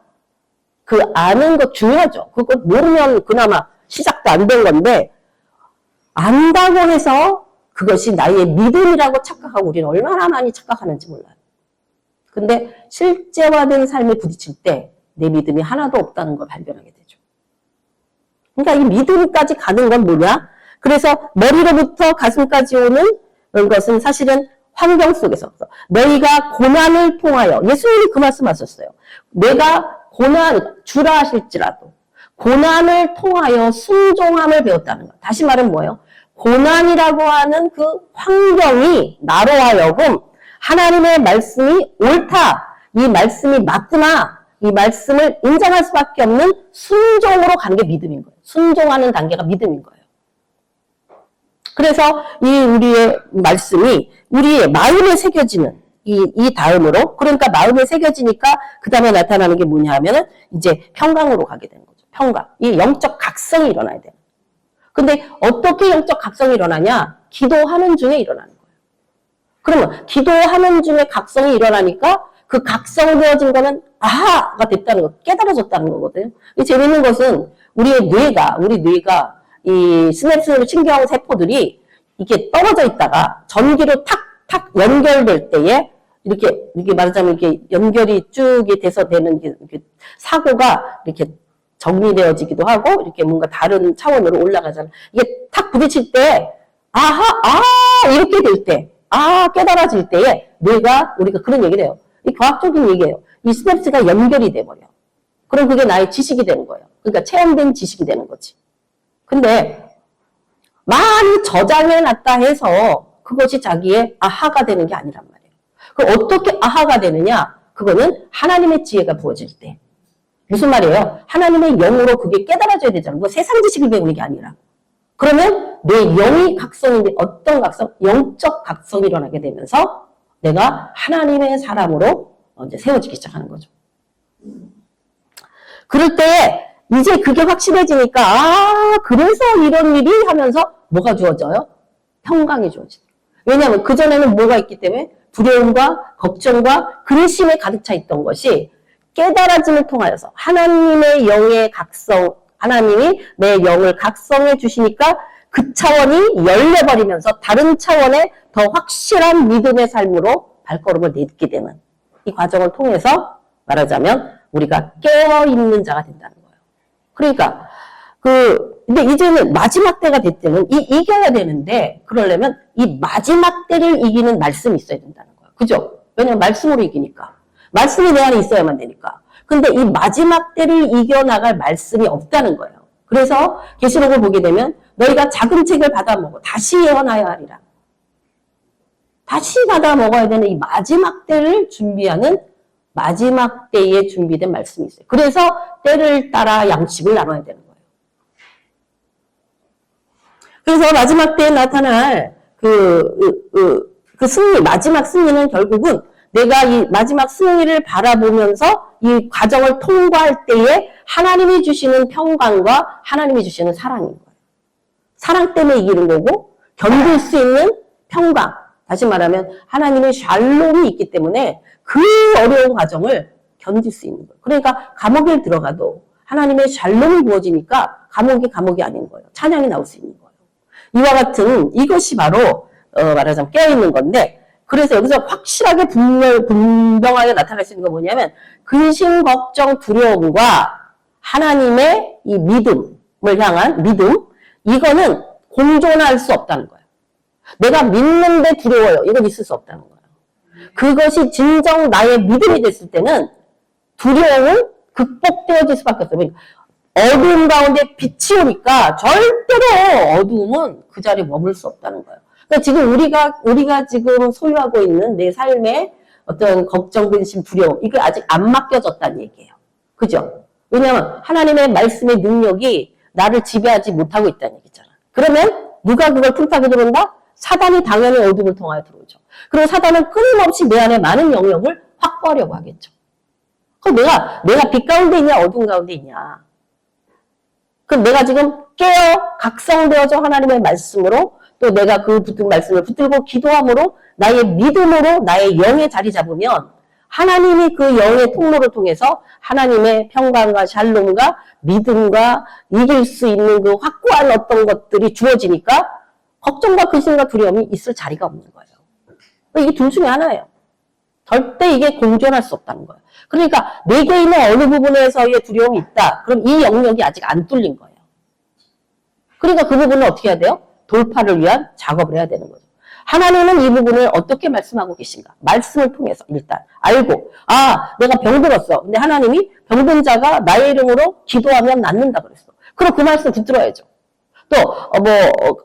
그 아는 것 중요하죠. 그거 모르면 그나마 시작도 안 된 건데 안다고 해서 그것이 나의 믿음이라고 착각하고 우리는 얼마나 많이 착각하는지 몰라요. 근데 실제화된 삶에 부딪힐 때 내 믿음이 하나도 없다는 걸 발견하게 되죠. 그러니까 이 믿음까지 가는 건 뭐냐? 그래서 머리로부터 가슴까지 오는 것은 사실은 환경 속에서 너희가 고난을 통하여 예수님이 그 말씀하셨어요. 내가 고난 주라 하실지라도 고난을 통하여 순종함을 배웠다는 것. 다시 말하면 뭐예요? 고난이라고 하는 그 환경이 나로 하여금 하나님의 말씀이 옳다. 이 말씀이 맞구나. 이 말씀을 인정할 수밖에 없는 순종으로 가는 게 믿음인 거예요. 순종하는 단계가 믿음인 거예요. 그래서 이 우리의 말씀이 우리의 마음에 새겨지는 이 다음으로 그러니까 마음에 새겨지니까 그 다음에 나타나는 게 뭐냐 하면은 이제 평강으로 가게 되는 거죠. 평강. 이 영적 각성이 일어나야 돼요. 근데 어떻게 영적 각성이 일어나냐? 기도하는 중에 일어나는 거예요. 그러면 기도하는 중에 각성이 일어나니까 그 각성되어진 거는 아하가 됐다는 거, 깨달아졌다는 거거든요. 재밌는 것은 우리 뇌가 이 시냅스 신경 세포들이 이렇게 떨어져 있다가 전기로 탁탁 연결될 때에 이렇게 말하자면 이렇게 연결이 쭉 돼서 되는 이렇게 사고가 이렇게 정리되어지기도 하고 이렇게 뭔가 다른 차원으로 올라가잖아. 이게 탁 부딪힐 때 이렇게 될 때, 깨달아질 때에 우리가 그런 얘기를 해요. 이 과학적인 얘기예요. 이 시냅스가 연결이 돼버려. 그럼 그게 나의 지식이 되는 거예요. 그러니까 체험된 지식이 되는 거지. 근데 많이 저장해놨다 해서 그것이 자기의 아하가 되는 게 아니란 말이에요. 그럼 어떻게 아하가 되느냐? 그거는 하나님의 지혜가 부어질 때. 무슨 말이에요? 하나님의 영으로 그게 깨달아져야 되잖아요. 뭐 세상 지식을 배우는 게 아니라. 그러면 내 영이 각성인데 어떤 각성? 영적 각성이 일어나게 되면서 내가 하나님의 사람으로 이제 세워지기 시작하는 거죠. 그럴 때 이제 그게 확실해지니까 그래서 이런 일이 하면서 뭐가 주어져요? 평강이 주어져요. 왜냐하면 그전에는 뭐가 있기 때문에 두려움과 걱정과 근심에 가득 차 있던 것이 깨달아짐을 통하여서 하나님의 영의 각성, 하나님이 내 영을 각성해 주시니까 그 차원이 열려버리면서 다른 차원의 더 확실한 믿음의 삶으로 발걸음을 내딛게 되는 이 과정을 통해서 말하자면 우리가 깨어있는 자가 된다는 거예요. 그러니까 근데 이제는 마지막 때가 됐다면 이겨야 되는데 그러려면 이 마지막 때를 이기는 말씀이 있어야 된다는 거예요. 그죠? 왜냐면 말씀으로 이기니까. 말씀이 내 안에 있어야만 되니까. 근데 이 마지막 때를 이겨나갈 말씀이 없다는 거예요. 그래서 계시록을 보게 되면 너희가 작은 책을 받아 먹어 다시 예언하여 하리라. 다시 받아 먹어야 되는 이 마지막 때를 준비하는 마지막 때에 준비된 말씀이 있어요. 그래서 때를 따라 양식을 나눠야 되는 거예요. 그래서 마지막 때에 나타날 그 승리, 마지막 승리는 결국은 내가 이 마지막 승리를 바라보면서 이 과정을 통과할 때에 하나님이 주시는 평강과 하나님이 주시는 사랑인 거예요. 사랑 때문에 이기는 거고 견딜 수 있는 평강. 다시 말하면 하나님의 샬롬이 있기 때문에 그 어려운 과정을 견딜 수 있는 거예요. 그러니까 감옥에 들어가도 하나님의 샬롬이 부어지니까 감옥이 아닌 거예요. 찬양이 나올 수 있는 거예요. 이와 같은 이것이 바로 말하자면 깨어있는 건데 그래서 여기서 확실하게 분명하게 나타날 수 있는 건 뭐냐면 근심, 걱정, 두려움과 하나님의 이 믿음을 향한 믿음 이거는 공존할 수 없다는 거예요. 내가 믿는데 두려워요. 이건 있을 수 없다는 거예요. 그것이 진정 나의 믿음이 됐을 때는 두려움은 극복되어질 수밖에 없어요. 어두움 가운데 빛이 오니까 절대로 어두움은 그 자리에 머물 수 없다는 거예요. 그러니까 지금 우리가 지금 소유하고 있는 내 삶의 어떤 걱정, 근심, 두려움 이게 아직 안 맡겨졌다는 얘기예요. 그죠? 왜냐하면 하나님의 말씀의 능력이 나를 지배하지 못하고 있다는 얘기잖아. 그러면 누가 그걸 틈타게 들어온다? 사단이 당연히 어둠을 통하여 들어오죠. 그리고 사단은 끊임없이 내 안에 많은 영역을 확보하려고 하겠죠. 그럼 내가 빛 가운데 있냐 어둠 가운데 있냐. 그럼 내가 지금 깨어 각성되어져 하나님의 말씀으로 또 내가 그 붙은 말씀을 붙들고 기도함으로 나의 믿음으로 나의 영에 자리 잡으면 하나님이 그 영의 통로를 통해서 하나님의 평강과 샬롬과 믿음과 이길 수 있는 그 확고한 어떤 것들이 주어지니까 걱정과 근심과 두려움이 있을 자리가 없는 거예요. 이게 둘 중에 하나예요. 절대 이게 공존할 수 없다는 거예요. 그러니까 내게 있는 어느 부분에서의 두려움이 있다. 그럼 이 영역이 아직 안 뚫린 거예요. 그러니까 그 부분을 어떻게 해야 돼요? 돌파를 위한 작업을 해야 되는 거죠. 하나님은 이 부분을 어떻게 말씀하고 계신가? 말씀을 통해서 일단 알고 내가 병들었어. 근데 하나님이 병든 자가 나의 이름으로 기도하면 낫는다 그랬어. 그럼 그 말씀 붙들어야죠. 또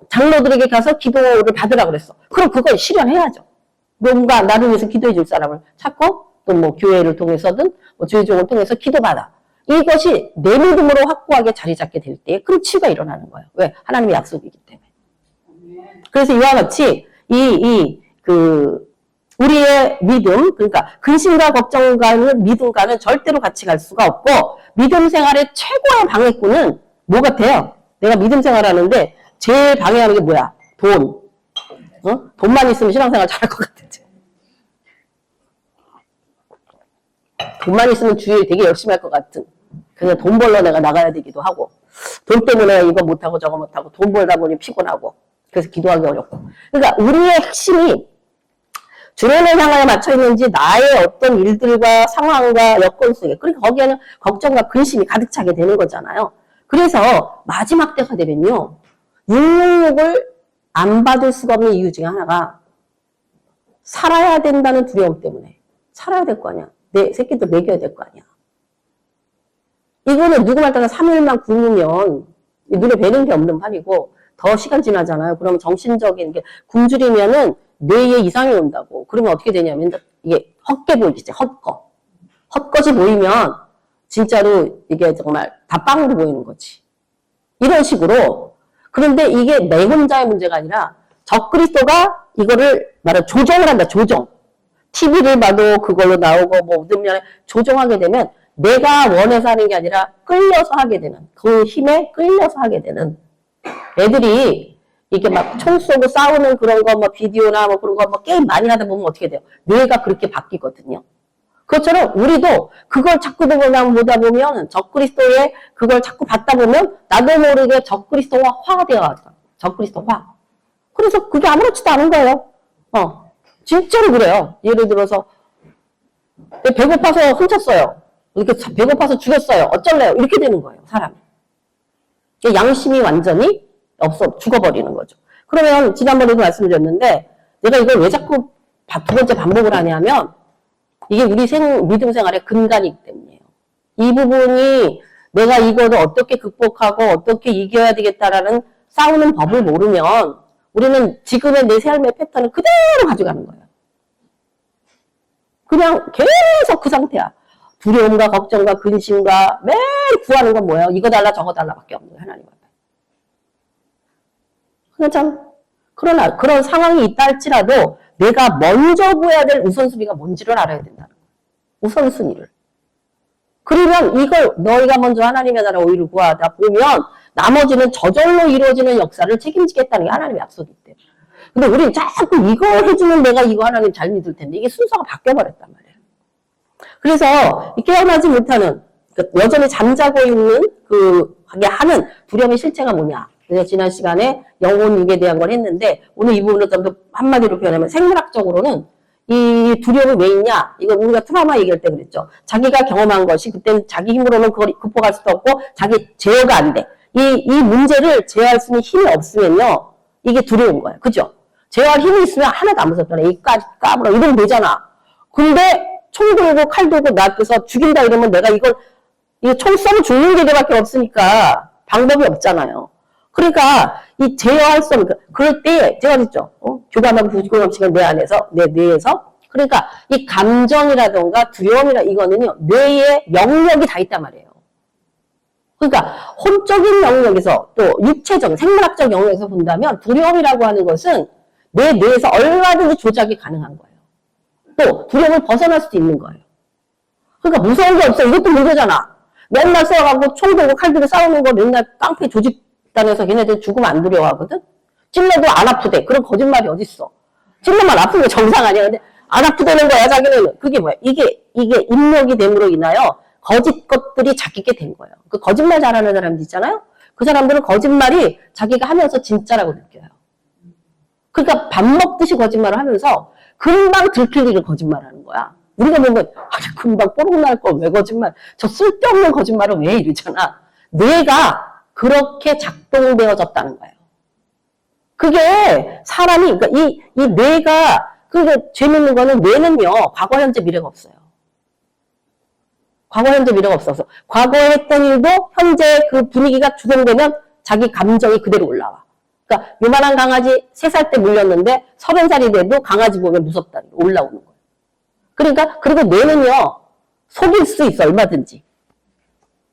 장로들에게 가서 기도를 받으라 그랬어. 그럼 그걸 실현해야죠. 뭔가 나를 위해서 기도해 줄 사람을 찾고 또 뭐 교회를 통해서든 뭐 주의종을 통해서 기도받아. 이것이 내 믿음으로 확고하게 자리 잡게 될 때 그럼 치유가 일어나는 거예요. 왜? 하나님의 약속이기 때문에. 그래서 이와 같이 우리의 믿음, 그러니까 근심과 걱정과는 믿음과는 절대로 같이 갈 수가 없고 믿음 생활의 최고의 방해꾼은 뭐 같아요? 내가 믿음 생활하는데 제일 방해하는 게 뭐야? 돈. 돈만 있으면 신앙생활 잘할 것 같은데. 돈만 있으면 주일 되게 열심히 할 것 같은. 그냥 돈 벌러 내가 나가야 되기도 하고. 돈 때문에 이거 못하고 저거 못하고 돈 벌다 보니 피곤하고 그래서 기도하기 어렵고. 그러니까 우리의 핵심이 주님의 상황에 맞춰 있는지 나의 어떤 일들과 상황과 여건 속에 그러니까 거기에는 걱정과 근심이 가득 차게 되는 거잖아요. 그래서 마지막 때가 되면요. 666을 안 받을 수가 없는 이유 중에 하나가 살아야 된다는 두려움 때문에 살아야 될 거 아니야. 내 새끼도 먹여야 될 거 아니야. 이거는 누구 말 따라 3일만 굶으면 눈에 뵈는 게 없는 판이고 더 시간 지나잖아요. 그러면 정신적인 게 굶주리면은 뇌에 이상이 온다고. 그러면 어떻게 되냐면 이게 헛게 보이지. 헛것이 보이면 진짜로 이게 정말 다 빵으로 보이는 거지. 이런 식으로. 그런데 이게 내 혼자의 문제가 아니라 적그리스도가 이거를 말하면 조정을 한다. 조정. TV를 봐도 그걸로 나오고 뭐 웃으면 조정하게 되면 내가 원해서 하는 게 아니라 끌려서 하게 되는 그 힘에 끌려서 하게 되는 애들이 이게 막 총 쏘고 싸우는 그런 거 뭐 비디오나 뭐 그런 거 뭐 게임 많이 하다 보면 어떻게 돼요? 뇌가 그렇게 바뀌거든요. 그것처럼 우리도 그걸 자꾸 보다 보면 적그리스도의 그걸 자꾸 받다 보면 나도 모르게 적그리스도화가 되어가죠. 적그리스도화. 그래서 그게 아무렇지도 않은 거예요. 진짜로 그래요. 예를 들어서 배고파서 훔쳤어요. 이렇게 배고파서 죽였어요. 어쩔래요? 이렇게 되는 거예요. 사람이. 양심이 완전히 없어 죽어버리는 거죠. 그러면 지난번에도 말씀드렸는데 내가 이걸 왜 자꾸 두 번째 반복을 하냐면 이게 우리 믿음 생활의 근간이기 때문이에요. 이 부분이 내가 이거를 어떻게 극복하고 어떻게 이겨야 되겠다라는 싸우는 법을 모르면 우리는 지금의 내 삶의 패턴을 그대로 가져가는 거예요. 그냥 계속 그 상태야. 두려움과 걱정과 근심과 매일 구하는 건 뭐예요? 이거 달라 저거 달라밖에 없는 거예요. 하나님 앞에. 그러나 그런 상황이 있다 할지라도 내가 먼저 구해야 될 우선순위가 뭔지를 알아야 된다는 거예요. 우선순위를. 그러면 이걸 너희가 먼저 하나님의 나라 오히려 구하다 보면 나머지는 저절로 이루어지는 역사를 책임지겠다는 게 하나님의 약속이기 때문에. 근데 우리는 자꾸 이거 해주면 내가 이거 하나님 잘 믿을 텐데 이게 순서가 바뀌어버렸단 말이에요. 그래서 깨어나지 못하는 여전히 잠자고 있는 그게 하는 두려움의 실체가 뭐냐. 그래서 지난 시간에 영혼 육에 대한 걸 했는데 오늘 이 부분을 좀 더 한마디로 표현하면 생물학적으로는 이 두려움이 왜 있냐? 이거 우리가 트라우마 얘기할 때 그랬죠. 자기가 경험한 것이 그때는 자기 힘으로는 그걸 극복할 수도 없고 자기 제어가 안 돼. 이 문제를 제어할 수 있는 힘이 없으면요. 이게 두려운 거예요. 그죠? 제어할 힘이 있으면 하나도 안 무섭잖아. 이까지 까불어 이러면 되잖아. 근데 총 들고 칼 들고 나 앞에서 죽인다 이러면 내가 이거 총 쏘면 죽는 길밖에 없으니까 방법이 없잖아요. 그러니까 이 제어할 수 없는 그럴 때 제가 그랬죠. 교감하고 부교감식은 내 안에서 내 뇌에서 그러니까 이 감정이라던가 두려움이라 이거는요 뇌에 영역이 다 있단 말이에요. 그러니까 혼적인 영역에서 또 육체적 생물학적 영역에서 본다면 두려움이라고 하는 것은 내 뇌에서 얼마든지 조작이 가능한 거예요. 또 두려움을 벗어날 수도 있는 거예요. 그러니까 무서운 게 없어. 이것도 문제잖아. 맨날 싸워가고 총 들고 칼 들고 싸우는 거 맨날 깡패 조직단에서 걔네들 죽으면 안 두려워하거든. 찔러도 안 아프대. 그런 거짓말이 어딨어. 찔러만 아픈 게 정상 아니야. 근데 안 아프다는 거야 자기는. 그게 뭐야. 이게 입력이 됨으로 인하여 거짓 것들이 잡히게 된 거예요. 그 거짓말 잘하는 사람들 있잖아요. 그 사람들은 거짓말이 자기가 하면서 진짜라고 느껴요. 그러니까 밥 먹듯이 거짓말을 하면서 금방 들킬 일을 거짓말하는 거야. 우리가 보면 금방 뽀록 날 걸 왜 거짓말? 저 쓸데없는 거짓말을 왜 이러잖아. 뇌가 그렇게 작동되어졌다는 거예요. 그게 사람이 그러니까 이 뇌가 그게 재밌는 거는 뇌는요 과거 현재 미래가 없어요. 과거 현재 미래가 없어서 과거에 했던 일도 현재 그 분위기가 주동되면 자기 감정이 그대로 올라와. 그러니까 요만한 강아지 3살 때 물렸는데 30살이 돼도 강아지 보면 무섭다 올라오는 거예요. 그러니까 그리고 뇌는요 속일 수 있어 얼마든지.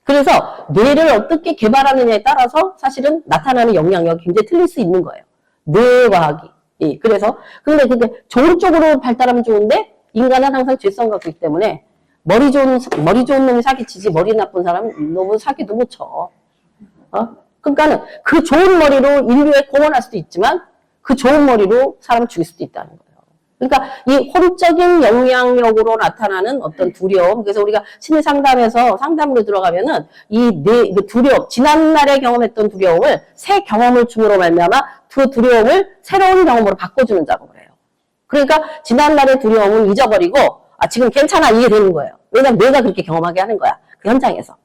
그래서 뇌를 어떻게 개발하느냐에 따라서 사실은 나타나는 영향력이 굉장히 틀릴 수 있는 거예요. 뇌과학이. 예, 그래서 근데 그게 좋은 쪽으로 발달하면 좋은데 인간은 항상 죄성 갖고 있기 때문에 머리 좋은 놈이 사기치지 머리 나쁜 사람은 너무 사기도 못 쳐. 그러니까는 그 좋은 머리로 인류에 공헌할 수도 있지만 그 좋은 머리로 사람을 죽일 수도 있다는 거예요. 그러니까 이 홈적인 영향력으로 나타나는 어떤 두려움. 그래서 우리가 심리 상담에서 상담으로 들어가면은 그 두려움, 지난날에 경험했던 두려움을 새 경험을 줌으로 말미암아 그 두려움을 새로운 경험으로 바꿔주는 작업을 해요. 그러니까 지난날의 두려움은 잊어버리고 지금 괜찮아 이게 되는 거예요. 왜냐면 내가 그렇게 경험하게 하는 거야. 그 현장에서.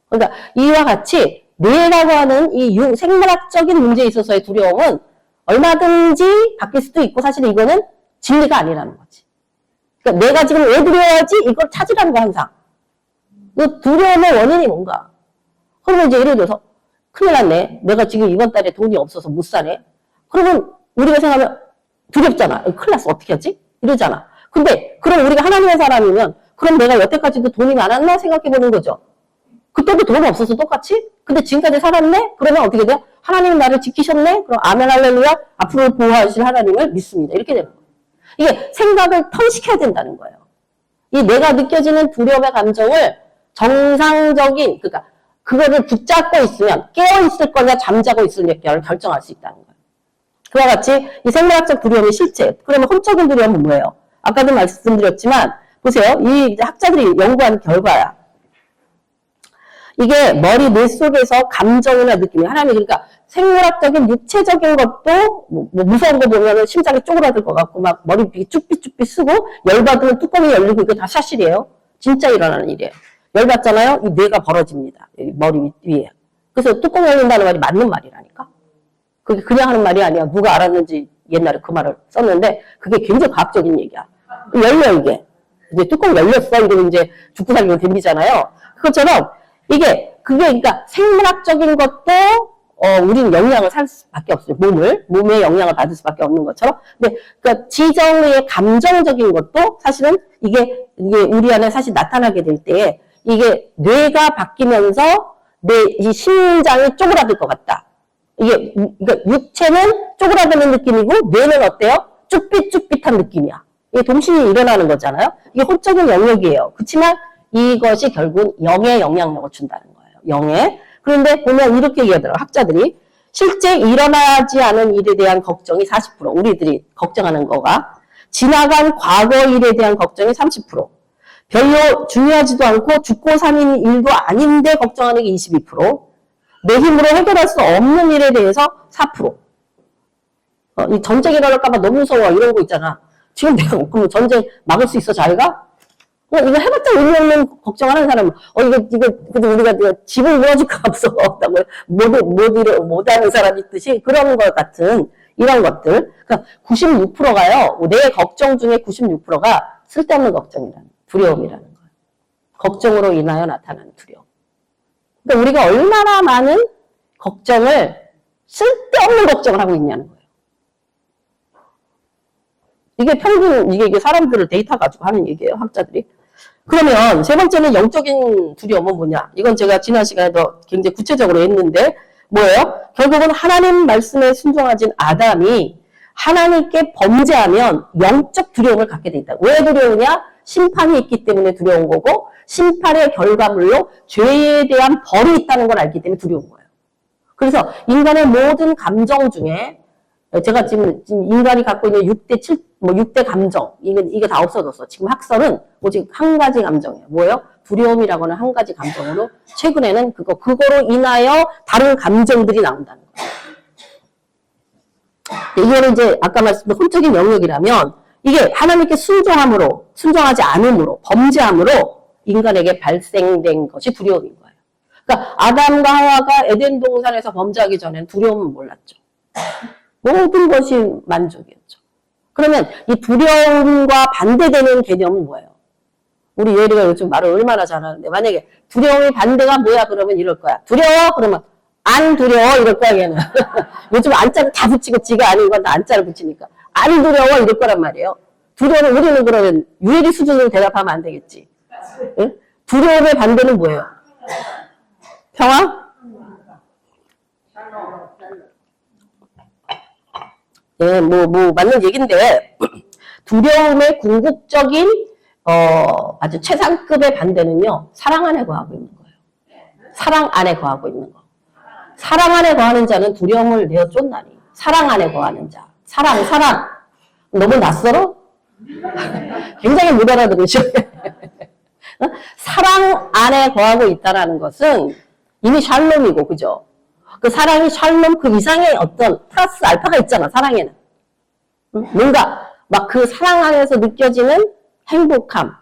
그러니까 이와 같이 뇌라고 하는 이 생물학적인 문제에 있어서의 두려움은 얼마든지 바뀔 수도 있고 사실 이거는 진리가 아니라는 거지. 그러니까 내가 지금 왜 두려워하지? 이걸 찾으라는 거 항상. 그 두려움의 원인이 뭔가. 그러면 이제 예를 들어서 큰일 났네. 내가 지금 이번 달에 돈이 없어서 못 사네. 그러면 우리가 생각하면 두렵잖아. 큰일 났어. 어떻게 하지? 이러잖아. 근데 그럼 우리가 하나님의 사람이면 그럼 내가 여태까지도 돈이 많았나 생각해 보는 거죠. 그때도 돈 없어서 똑같이? 근데 지금까지 살았네? 그러면 어떻게 돼요? 하나님은 나를 지키셨네? 그럼 아멘 할렐루야 앞으로 보호하실 하나님을 믿습니다. 이렇게 되는 거예요. 이게 생각을 턴시켜야 된다는 거예요. 이 내가 느껴지는 두려움의 감정을 정상적인, 그러니까 그거를 붙잡고 있으면 깨어있을 거냐 잠자고 있을까를 결정할 수 있다는 거예요. 그와 같이 이 생물학적 두려움의 실체, 그러면 홈적인 두려움은 뭐예요? 아까도 말씀드렸지만 보세요. 이 학자들이 연구한 결과야. 이게 머리 뇌 속에서 감정이나 느낌이 하나님이 그러니까 생물학적인 육체적인 것도 뭐 무서운 거 보면은 심장이 쪼그라들 것 같고 막 머리 쭈삐쭈삐 쓰고 열받으면 뚜껑이 열리고 이거 다 사실이에요. 진짜 일어나는 일이에요. 열받잖아요. 이 뇌가 벌어집니다. 머리 위에. 그래서 뚜껑 열린다는 말이 맞는 말이라니까. 그게 그냥 하는 말이 아니야. 누가 알았는지 옛날에 그 말을 썼는데 그게 굉장히 과학적인 얘기야. 열려 이게. 이제 뚜껑 열렸어. 이러면 이제 죽고 살기로 됩니잖아요. 그것처럼 그게 그러니까 생물학적인 것도 우리는 영향을 살 수밖에 없어요. 몸에 영향을 받을 수밖에 없는 것처럼. 근데 그러니까 지정의 감정적인 것도 사실은 이게 우리 안에 사실 나타나게 될 때 이게 뇌가 바뀌면서 이 심장이 쪼그라들 것 같다. 이게 그러니까 육체는 쪼그라드는 느낌이고 뇌는 어때요? 쭈삣쭈삣한 느낌이야. 이게 동시에 일어나는 거잖아요. 이게 홈적인 영역이에요. 그렇지만 이것이 결국은 영의 영향력을 준다는 거예요. 영의. 그런데 보면 이렇게 얘기하더라고요. 학자들이. 실제 일어나지 않은 일에 대한 걱정이 40%. 우리들이 걱정하는 거가. 지나간 과거 일에 대한 걱정이 30%. 별로 중요하지도 않고 죽고 사는 일도 아닌데 걱정하는 게 22%. 내 힘으로 해결할 수 없는 일에 대해서 4%. 이 전쟁이 일어날까봐 너무 무서워. 이런 거 있잖아. 지금 내가 그럼 전쟁 막을 수 있어, 자기가? 이거 해봤자 의미 없는 걱정하는 사람은, 그래도 우리가 집을 무너질까 없다고 못하는 사람 있듯이 그런 것 같은 이런 것들. 그러니까 96%가요, 내 걱정 중에 96%가 쓸데없는 걱정이라는, 두려움이라는 거예요. 걱정으로 인하여 나타나는 두려움. 그러니까 우리가 얼마나 많은 걱정을, 쓸데없는 걱정을 하고 있냐는 거예요. 이게 평균, 이게 사람들을 데이터 가지고 하는 얘기예요, 학자들이. 그러면 세 번째는 영적인 두려움은 뭐냐? 이건 제가 지난 시간에도 굉장히 구체적으로 했는데 뭐예요? 결국은 하나님 말씀에 순종하진 아담이 하나님께 범죄하면 영적 두려움을 갖게 돼 있다. 왜 두려우냐? 심판이 있기 때문에 두려운 거고 심판의 결과물로 죄에 대한 벌이 있다는 걸 알기 때문에 두려운 거예요. 그래서 인간의 모든 감정 중에 제가 지금 인간이 갖고 있는 6대 감정, 이게 다 없어졌어. 지금 학설은 오직 한 가지 감정이에요. 뭐예요? 두려움이라고는 한 가지 감정으로, 최근에는 그거로 인하여 다른 감정들이 나온다는 거예요. 이거는 이제 아까 말씀드린 홈적인 영역이라면, 이게 하나님께 순종하지 않음으로, 범죄함으로 인간에게 발생된 것이 두려움인 거예요. 그러니까 아담과 하와가 에덴 동산에서 범죄하기 전에는 두려움은 몰랐죠. 모든 것이 만족이었죠. 그러면 이 두려움과 반대되는 개념은 뭐예요? 우리 예리가 요즘 말을 얼마나 잘하는데 만약에 두려움이 반대가 뭐야 그러면 이럴 거야. 두려워? 그러면 안 두려워? 이럴 거야 걔는. 요즘 안자를 다 붙이고 지가 아닌 건 다 안자를 붙이니까 안 두려워? 이럴 거란 말이에요. 두려움은 우리는 그러면 유예리 수준으로 대답하면 안 되겠지. 응? 두려움의 반대는 뭐예요? 평화? 네, 맞는 얘기인데, 두려움의 궁극적인, 아주 최상급의 반대는요, 사랑 안에 거하고 있는 거예요. 사랑 안에 거하고 있는 거. 사랑 안에 거하는 자는 두려움을 내어 쫓나니. 사랑 안에 거하는 자. 사랑. 너무 낯설어? 굉장히 못 알아들으셔. 사랑 안에 거하고 있다라는 것은 이미 샬롬이고, 그죠? 그 사랑이 샬롬 그 이상의 어떤 플러스 알파가 있잖아, 사랑에는. 뭔가 막 그 사랑 안에서 느껴지는 행복함,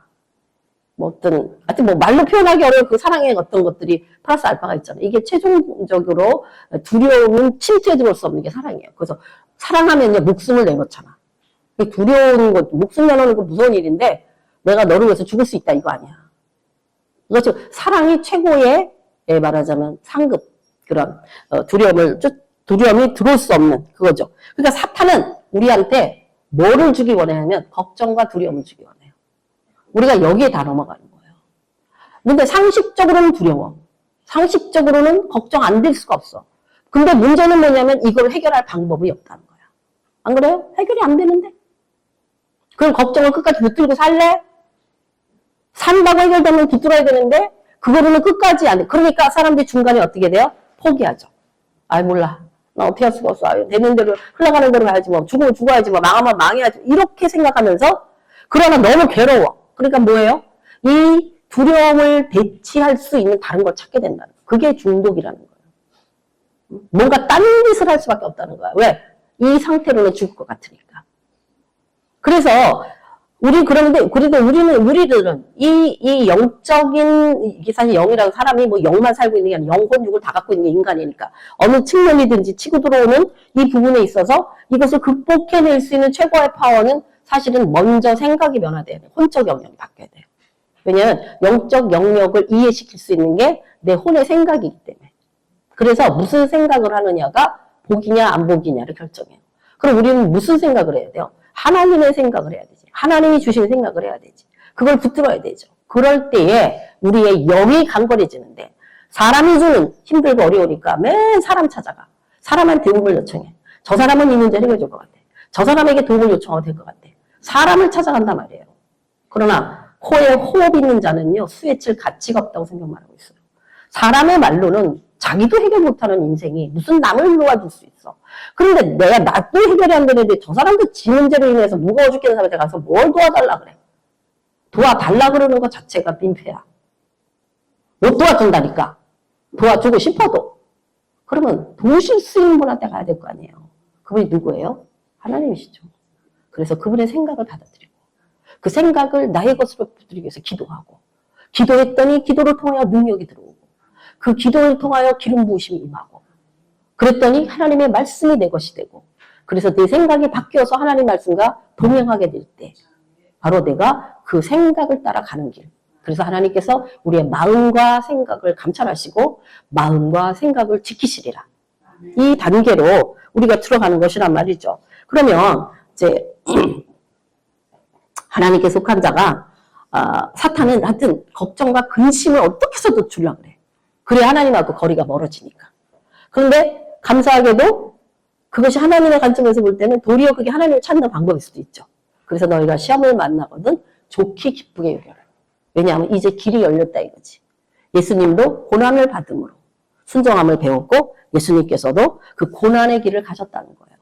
뭐 어떤, 하여튼 뭐 말로 표현하기 어려운 그 사랑의 어떤 것들이 플러스 알파가 있잖아. 이게 최종적으로 두려움은 침투해 들어올 수 없는 게 사랑이에요. 그래서 사랑하면요, 목숨을 내놓잖아. 두려운 것, 목숨 내놓는 거 무서운 일인데, 내가 너를 위해서 죽을 수 있다, 이거 아니야. 그렇죠. 사랑이 최고의, 말하자면 상급, 그런, 두려움이 들어올 수 없는 그거죠. 그러니까 사탄은 우리한테 뭐를 주기 원하냐면, 걱정과 두려움을 주기 원해요. 우리가 여기에 다 넘어가는 거예요. 근데 상식적으로는 두려워. 상식적으로는 걱정 안 될 수가 없어. 근데 문제는 뭐냐면 이걸 해결할 방법이 없다는 거야. 안 그래요? 해결이 안 되는데? 그럼 걱정을 끝까지 붙들고 살래? 산다고 해결되면 붙들어야 되는데 그거로는 끝까지 안 돼. 그러니까 사람들이 중간에 어떻게 돼요? 포기하죠. 아이 몰라. 나 어떻게 할 수가 없어. 아유, 되는 대로 흘러가는 대로 가야지 뭐. 죽으면 죽어야지 뭐. 망하면 망해야지. 이렇게 생각하면서 그러나 너무 괴로워. 그러니까 뭐예요? 이 두려움을 대치할 수 있는 다른 걸 찾게 된다는 거예요. 그게 중독이라는 거예요. 뭔가 딴 짓을 할 수밖에 없다는 거야. 왜? 이 상태로는 죽을 것 같으니까. 그래서 그런데 그래도 우리들은 이 영적인, 이게 사실 영이라는 사람이 뭐 영만 살고 있는 게 아니라 영혼 육을 다 갖고 있는 게 인간이니까 어느 측면이든지 치고 들어오는 이 부분에 있어서 이것을 극복해낼 수 있는 최고의 파워는 사실은 먼저 생각이 변화돼야 돼요. 혼적 영역이 바뀌어야 돼요. 왜냐하면 영적 영역을 이해시킬 수 있는 게 내 혼의 생각이기 때문에. 그래서 무슨 생각을 하느냐가 복이냐 안 복이냐를 결정해요. 그럼 우리는 무슨 생각을 해야 돼요? 하나님의 생각을 해야 되지. 하나님이 주신 생각을 해야 되지. 그걸 붙들어야 되죠. 그럴 때에 우리의 영이 강건해지는데 사람이 주는 힘들고 어려우니까 맨 사람 찾아가. 사람한테 도움을 요청해. 저 사람은 이 문제를 해결해줄 것 같아. 저 사람에게 도움을 요청하면 될 것 같아. 사람을 찾아간단 말이에요. 그러나 코에 호흡 있는 자는요. 수에 칠 가치가 없다고 생각만 하고 있어요. 사람의 말로는 자기도 해결 못하는 인생이 무슨 남을 도와줄 수 있어. 그런데 내가 나도 해결이 안 되는데 저 사람도 지 문제로 인해서 무거워 죽겠는 사람한테 가서 뭘 도와달라 그래. 도와달라 그러는 것 자체가 민폐야. 못 도와준다니까. 도와주고 싶어도. 그러면 도우실 수 있는 분한테 가야 될 거 아니에요. 그분이 누구예요? 하나님이시죠. 그래서 그분의 생각을 받아들이고 그 생각을 나의 것으로 붙들기 위해서 기도하고 기도했더니 기도를 통하여 능력이 들어오고 그 기도를 통하여 기름 부으심이 임하고 그랬더니 하나님의 말씀이 내 것이 되고 그래서 내 생각이 바뀌어서 하나님 말씀과 동행하게 될 때 바로 내가 그 생각을 따라가는 길. 그래서 하나님께서 우리의 마음과 생각을 감찰하시고 마음과 생각을 지키시리라. 이 단계로 우리가 들어가는 것이란 말이죠. 그러면 이제 하나님께 속한 자가 사탄은 하여튼 걱정과 근심을 어떻게 해서도 주려고 그래. 그래 하나님하고 거리가 멀어지니까. 그런데 감사하게도 그것이 하나님의 관점에서 볼 때는 도리어 그게 하나님을 찾는 방법일 수도 있죠. 그래서 너희가 시험을 만나거든 좋게 기쁘게 여겨라. 왜냐하면 이제 길이 열렸다 이거지. 예수님도 고난을 받음으로 순종함을 배웠고 예수님께서도 그 고난의 길을 가셨다는 거예요.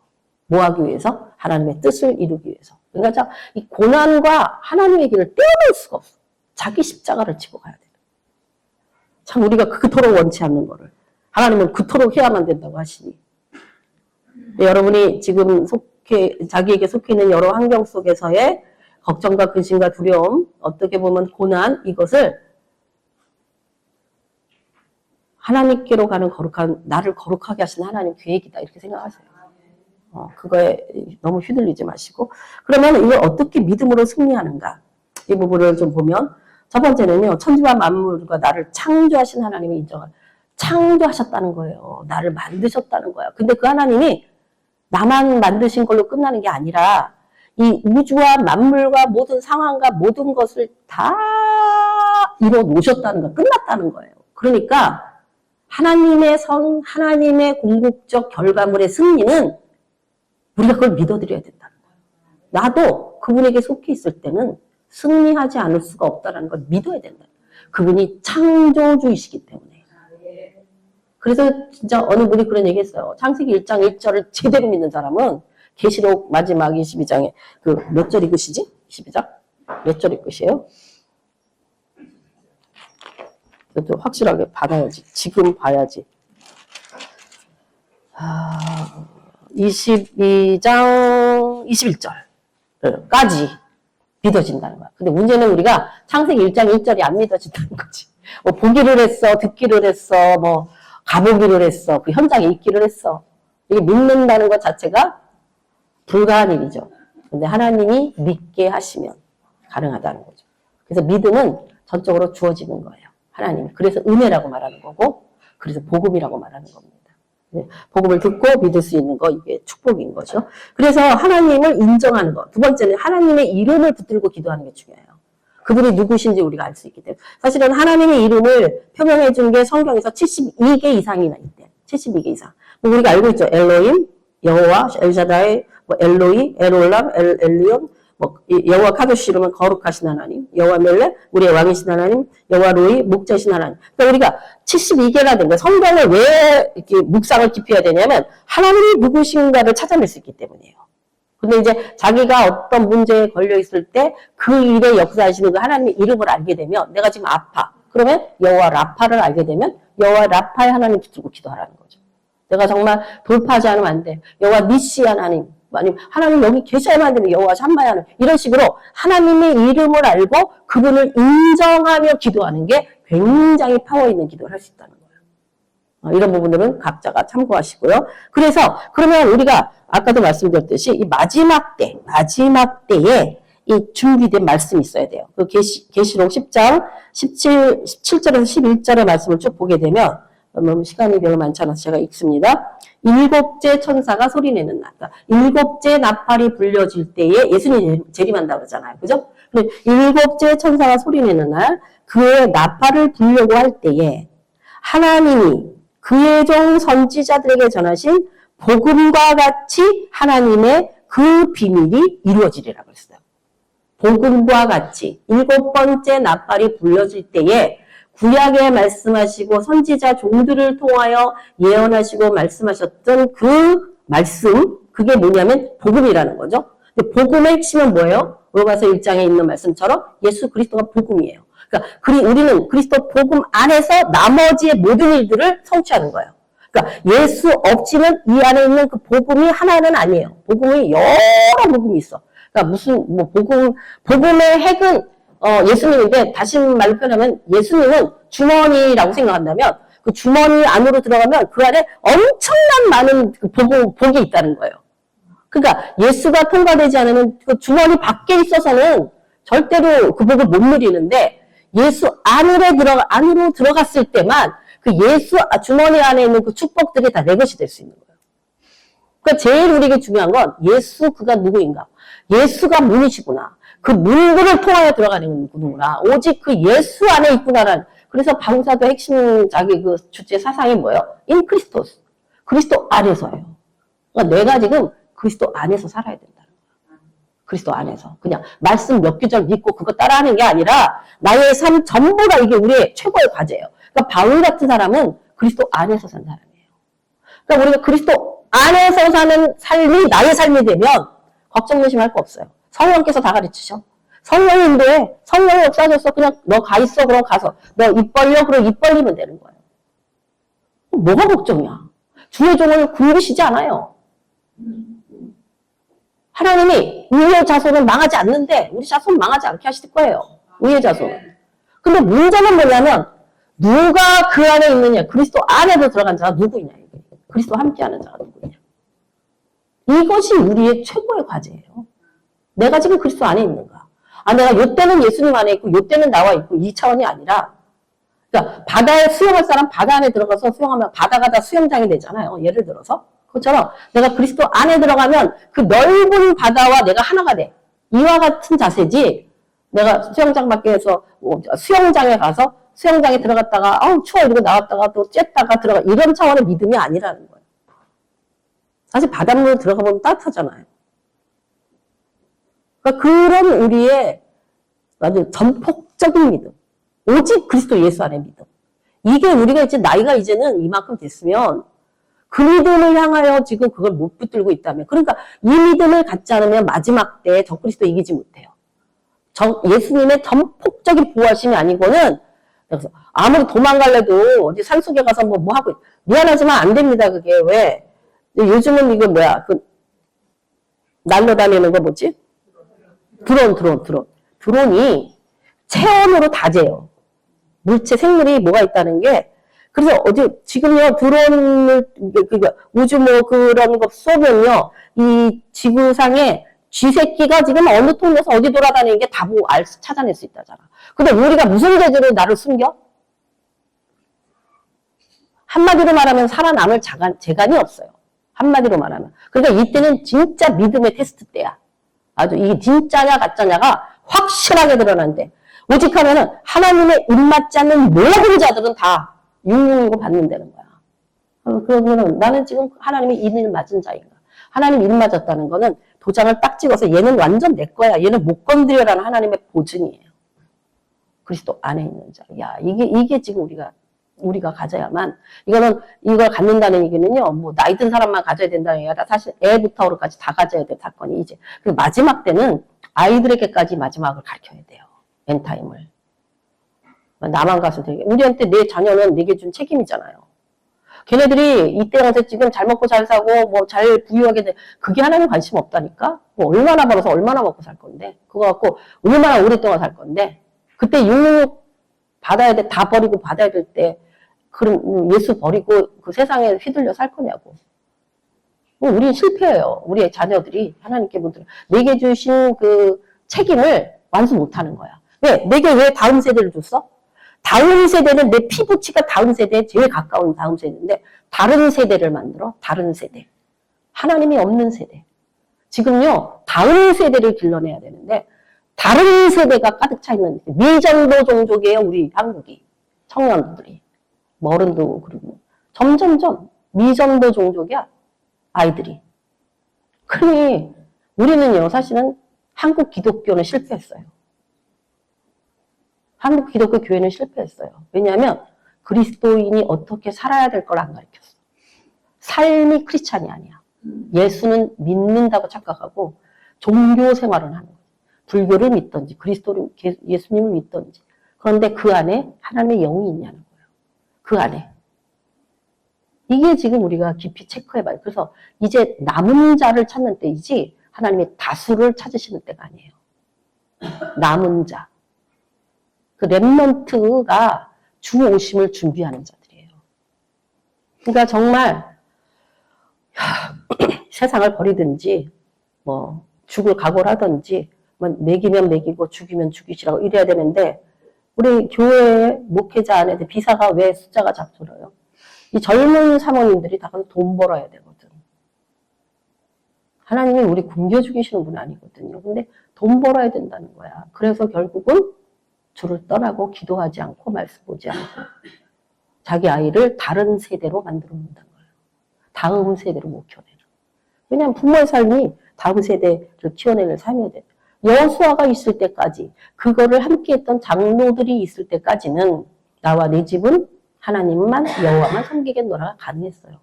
뭐 하기 위해서? 하나님의 뜻을 이루기 위해서. 그러니까 이 고난과 하나님의 길을 떼어낼 수가 없어. 자기 십자가를 지고 가야 돼. 참 우리가 그토록 원치 않는 거를 하나님은 그토록 해야만 된다고 하시니 여러분이 지금 자기에게 속해 있는 여러 환경 속에서의 걱정과 근심과 두려움, 어떻게 보면 고난, 이것을 하나님께로 가는 거룩한, 나를 거룩하게 하시는 하나님 계획이다. 이렇게 생각하세요. 그거에 너무 휘둘리지 마시고. 그러면 이걸 어떻게 믿음으로 승리하는가? 이 부분을 좀 보면, 첫 번째는요, 천지와 만물과 나를 창조하신 하나님이 인정할, 창조하셨다는 거예요. 나를 만드셨다는 거야. 근데 그 하나님이 나만 만드신 걸로 끝나는 게 아니라, 이 우주와 만물과 모든 상황과 모든 것을 다 이뤄 놓으셨다는 거, 끝났다는 거예요. 그러니까 하나님의 하나님의 궁극적 결과물의 승리는 우리가 그걸 믿어드려야 된다는 거예요. 나도 그분에게 속해 있을 때는 승리하지 않을 수가 없다는 걸 믿어야 된다. 그분이 창조주이시기 때문에. 그래서 진짜 어느 분이 그런 얘기 했어요. 창세기 1장 1절을 제대로 믿는 사람은 계시록 마지막 22장에 그 몇 절 읽으시지? 22장? 몇 절의 끝이에요? 그래도 확실하게 받아야지. 지금 봐야지. 22장 21절까지 믿어진다는 거야. 근데 문제는 우리가 창세기 1장 1절이 안 믿어진다는 거지. 뭐 보기를 했어, 듣기를 했어, 뭐 가보기를 했어, 그 현장에 있기를 했어. 이게 믿는다는 것 자체가 불가한 일이죠. 근데 하나님이 믿게 하시면 가능하다는 거죠. 그래서 믿음은 전적으로 주어지는 거예요. 하나님. 그래서 은혜라고 말하는 거고, 그래서 복음이라고 말하는 겁니다. 복음을 듣고 믿을 수 있는 거, 이게 축복인 거죠. 그래서 하나님을 인정하는 거. 두 번째는 하나님의 이름을 붙들고 기도하는 게 중요해요. 그분이 누구신지 우리가 알 수 있기 때문에. 사실은 하나님의 이름을 표명해 준 게 성경에서 72개 이상이나 있대요. 72개 이상. 뭐 우리가 알고 있죠. 엘로힘, 여호와, 엘샤다이, 뭐 엘로이, 엘올람, 엘리온, 뭐 여호와 카도시 이름은 거룩하신 하나님, 여호와 멜레, 우리의 왕이신 하나님, 여호와 로이, 목자신 하나님. 그러니까 우리가 72개나 된 거예요. 성경을 왜 이렇게 묵상을 깊이 해야 되냐면 하나님이 누구신가를 찾아낼 수 있기 때문이에요. 근데 이제 자기가 어떤 문제에 걸려 있을 때 그 일에 역사하시는 그 하나님의 이름을 알게 되면 내가 지금 아파. 그러면 여호와 라파를 알게 되면 여호와 라파의 하나님 붙들고 기도하라는 거죠. 내가 정말 돌파하지 않으면 안 돼. 여호와 니시 하나님. 아니면 하나님 여기 계셔야만 되면 여호와 샴마야 하나님. 이런 식으로 하나님의 이름을 알고 그분을 인정하며 기도하는 게 굉장히 파워 있는 기도를 할 수 있다는 거예요. 이런 부분들은 각자가 참고하시고요. 그래서 그러면 우리가 아까도 말씀드렸듯이 이 마지막 때에 이 준비된 말씀이 있어야 돼요. 그 계시록 10장 17절에서 11절의 말씀을 쭉 보게 되면 시간이 별로 많지 않아서 제가 읽습니다. 일곱째 천사가 소리내는 날, 그러니까 일곱째 나팔이 불려질 때에 예수님이 재림한다고 그러잖아요. 그죠? 근데 일곱째 천사가 소리내는 날, 그의 나팔을 불려고 할 때에 하나님이 그의 종 선지자들에게 전하신 복음과 같이 하나님의 그 비밀이 이루어지리라고 했어요. 복음과 같이 일곱 번째 나팔이 불려질 때에 구약에 말씀하시고 선지자 종들을 통하여 예언하시고 말씀하셨던 그 말씀, 그게 뭐냐면 복음이라는 거죠. 근데 복음의 핵심은 뭐예요? 로마서 1장에 있는 말씀처럼 예수 그리스도가 복음이에요. 그러니까 우리는 그리스도 복음 안에서 나머지의 모든 일들을 성취하는 거예요. 그러니까 예수 없이는 이 안에 있는 그 복음이 하나는 아니에요. 복음이 여러 복음이 있어. 그러니까 무슨 복음의 핵은 예수님인데, 다시 말로 표현하면 예수님은 주머니라고 생각한다면 그 주머니 안으로 들어가면 그 안에 엄청난 많은 그 복이 있다는 거예요. 그러니까 예수가 통과되지 않으면 그 주머니 밖에 있어서는 절대로 그 복을 못 누리는데, 예수 안으로 들어갔을 때만 그 예수 주머니 안에 있는 그 축복들이 다 내 것이 될 수 있는 거예요. 그러니까 제일 우리에게 중요한 건 예수 그가 누구인가? 예수가 문이시구나. 그 문들을 통하여 들어가는 구나. 오직 그 예수 안에 있구나라는. 그래서 방사도 핵심 자기 그 주제 사상이 뭐예요? 인 크리스토스. 그리스도 안에서예요. 그러니까 내가 지금 그리스도 안에서 살아야 된다는 거야. 그리스도 안에서. 그냥 말씀 몇 구절 믿고 그거 따라하는 게 아니라 나의 삶 전부가 이게 우리의 최고의 과제예요. 그러니까 바울 같은 사람은 그리스도 안에서 산 사람이에요. 그러니까 우리가 그리스도 안에서 사는 삶이 나의 삶이 되면 걱정 의심할 거 없어요. 성령께서 다 가르치셔. 성령인데 성령이 역사하셨어. 그냥 너 가 있어. 그럼 가서 너 입 벌려. 그럼 입 벌리면 되는 거예요. 뭐가 걱정이야. 주의 종을 굶기시지 않아요. 하나님이 우리의 자손은 망하지 않는데 우리 자손은 망하지 않게 하실 거예요. 우리의 자손은. 근데 문제는 뭐냐면 누가 그 안에 있느냐. 그리스도 안에서 들어간 자가 누구냐. 그리스도 함께하는 자가 누구냐. 이것이 우리의 최고의 과제예요. 내가 지금 그리스도 안에 있는가? 내가 요때는 예수님 안에 있고 요때는 나와 있고 이 차원이 아니라, 그러니까 바다에 수영할 사람 바다 안에 들어가서 수영하면 바다가 다 수영장이 되잖아요. 예를 들어서 그것처럼 내가 그리스도 안에 들어가면 그 넓은 바다와 내가 하나가 돼. 이와 같은 자세지. 내가 수영장 밖에서 수영장에 가서 수영장에 들어갔다가 추워 이러고 나왔다가 또 쬐다가 들어가 이런 차원의 믿음이 아니라는 거예요. 사실 바닷물에 들어가 보면 따뜻하잖아요. 그러니까 그런 우리의 아주 전폭적인 믿음. 오직 그리스도 예수 안의 믿음. 이게 우리가 이제 나이가 이제는 이만큼 됐으면 그 믿음을 향하여 지금 그걸 못 붙들고 있다면. 그러니까 이 믿음을 갖지 않으면 마지막 때 적그리스도 이기지 못해요. 예수님의 전폭적인 보호하심이 아니고는 그래서 아무리 도망갈래도 어디 산속에 가서 뭐 하고 미안하지만 안 됩니다. 그게 왜 요즘은 이거 뭐야 그 날려다니는 거 뭐지? 드론이 체온으로 다재요. 물체 생물이 뭐가 있다는 게 그래서 어디 지금요 드론을 우주 뭐 그런 거 쏘면요 이 지구상에 쥐새끼가 지금 어느 통에서 어디 돌아다니는 게 다 찾아낼 수 있다잖아. 근데 우리가 무슨 재주로 나를 숨겨? 한마디로 말하면 살아남을 재간이 없어요. 한마디로 말하면. 그러니까 이때는 진짜 믿음의 테스트 때야. 아주 이게 진짜냐 가짜냐가 확실하게 드러난대. 오직 하면은 하나님의 입맞지 않는 모든 자들은 다 666을 받는다는 거야. 그러면 나는 지금 하나님의 입을 맞은 자인가? 하나님 입 맞았다는 거는 도장을 딱 찍어서 얘는 완전 내 거야. 얘는 못 건드려라는 하나님의 보증이에요. 그리스도 안에 있는 자. 야, 이게 지금 우리가 가져야만, 이걸 갖는다는 얘기는요, 뭐, 나이 든 사람만 가져야 된다는 얘기가 아니라 사실 애부터 어른까지 다 가져야 될 사건이 이제. 그 마지막 때는 아이들에게까지 마지막을 가르쳐야 돼요. 엔타임을. 나만 가서 되게. 우리한테 내 자녀는 내게 준 책임이잖아요. 걔네들이 이때 가서 지금 잘 먹고 잘 사고, 뭐, 잘 부유하게 돼. 그게 하나님 관심 없다니까? 뭐, 얼마나 벌어서 얼마나 먹고 살 건데. 그거 갖고 얼마나 오랫동안 살 건데. 그때 666 받아야 돼. 다 버리고 받아야 될 때. 그럼 예수 버리고 그 세상에 휘둘려 살 거냐고. 우리는 실패해요. 우리의 자녀들이 하나님께 묻는 내게 주신 그 책임을 완수 못하는 거야. 내게 왜 다음 세대를 줬어? 다음 세대는 내 피부치가 다음 세대에 제일 가까운 다음 세대인데 다른 세대를 만들어. 다른 세대. 하나님이 없는 세대. 지금요. 다음 세대를 길러내야 되는데 다른 세대가 가득 차 있는 미전도 종족이에요. 우리 한국이. 청년들이. 어른도 그리고 점점점 미전도 종족이야. 아이들이. 그러니 우리는요. 사실은 한국 기독교는 실패했어요. 한국 기독교 교회는 실패했어요. 왜냐하면 그리스도인이 어떻게 살아야 될 걸 안 가르쳤어. 삶이 크리스찬이 아니야. 예수는 믿는다고 착각하고 종교 생활을 하는 거예요. 불교를 믿든지 그리스도를 예수님을 믿든지. 그런데 그 안에 하나님의 영이 있냐는 거예요. 그 안에. 이게 지금 우리가 깊이 체크해봐요. 그래서 이제 남은 자를 찾는 때이지 하나님의 다수를 찾으시는 때가 아니에요. 남은 자. 그 렘넌트가 주 오심을 준비하는 자들이에요. 그러니까 정말 세상을 버리든지 뭐 죽을 각오를 하든지 뭐 먹이면 먹이고 죽이면 죽이시라고 이래야 되는데 우리 교회 목회자 안에 비사가 왜 숫자가 작들어요? 이 젊은 사모님들이 다 돈 벌어야 되거든. 하나님이 우리 굶겨 죽이시는 분 아니거든요. 근데 돈 벌어야 된다는 거야. 그래서 결국은 주를 떠나고 기도하지 않고 말씀 보지 않고 자기 아이를 다른 세대로 만들어 놓는다는 거예요. 다음 세대로 못 키워내는. 왜냐하면 부모의 삶이 다음 세대를 키워내는 삶이어야 돼. 여호수아가 있을 때까지 그거를 함께했던 장로들이 있을 때까지는 나와 내 집은 하나님만 여호와만 섬기겠노라가 가능했어요.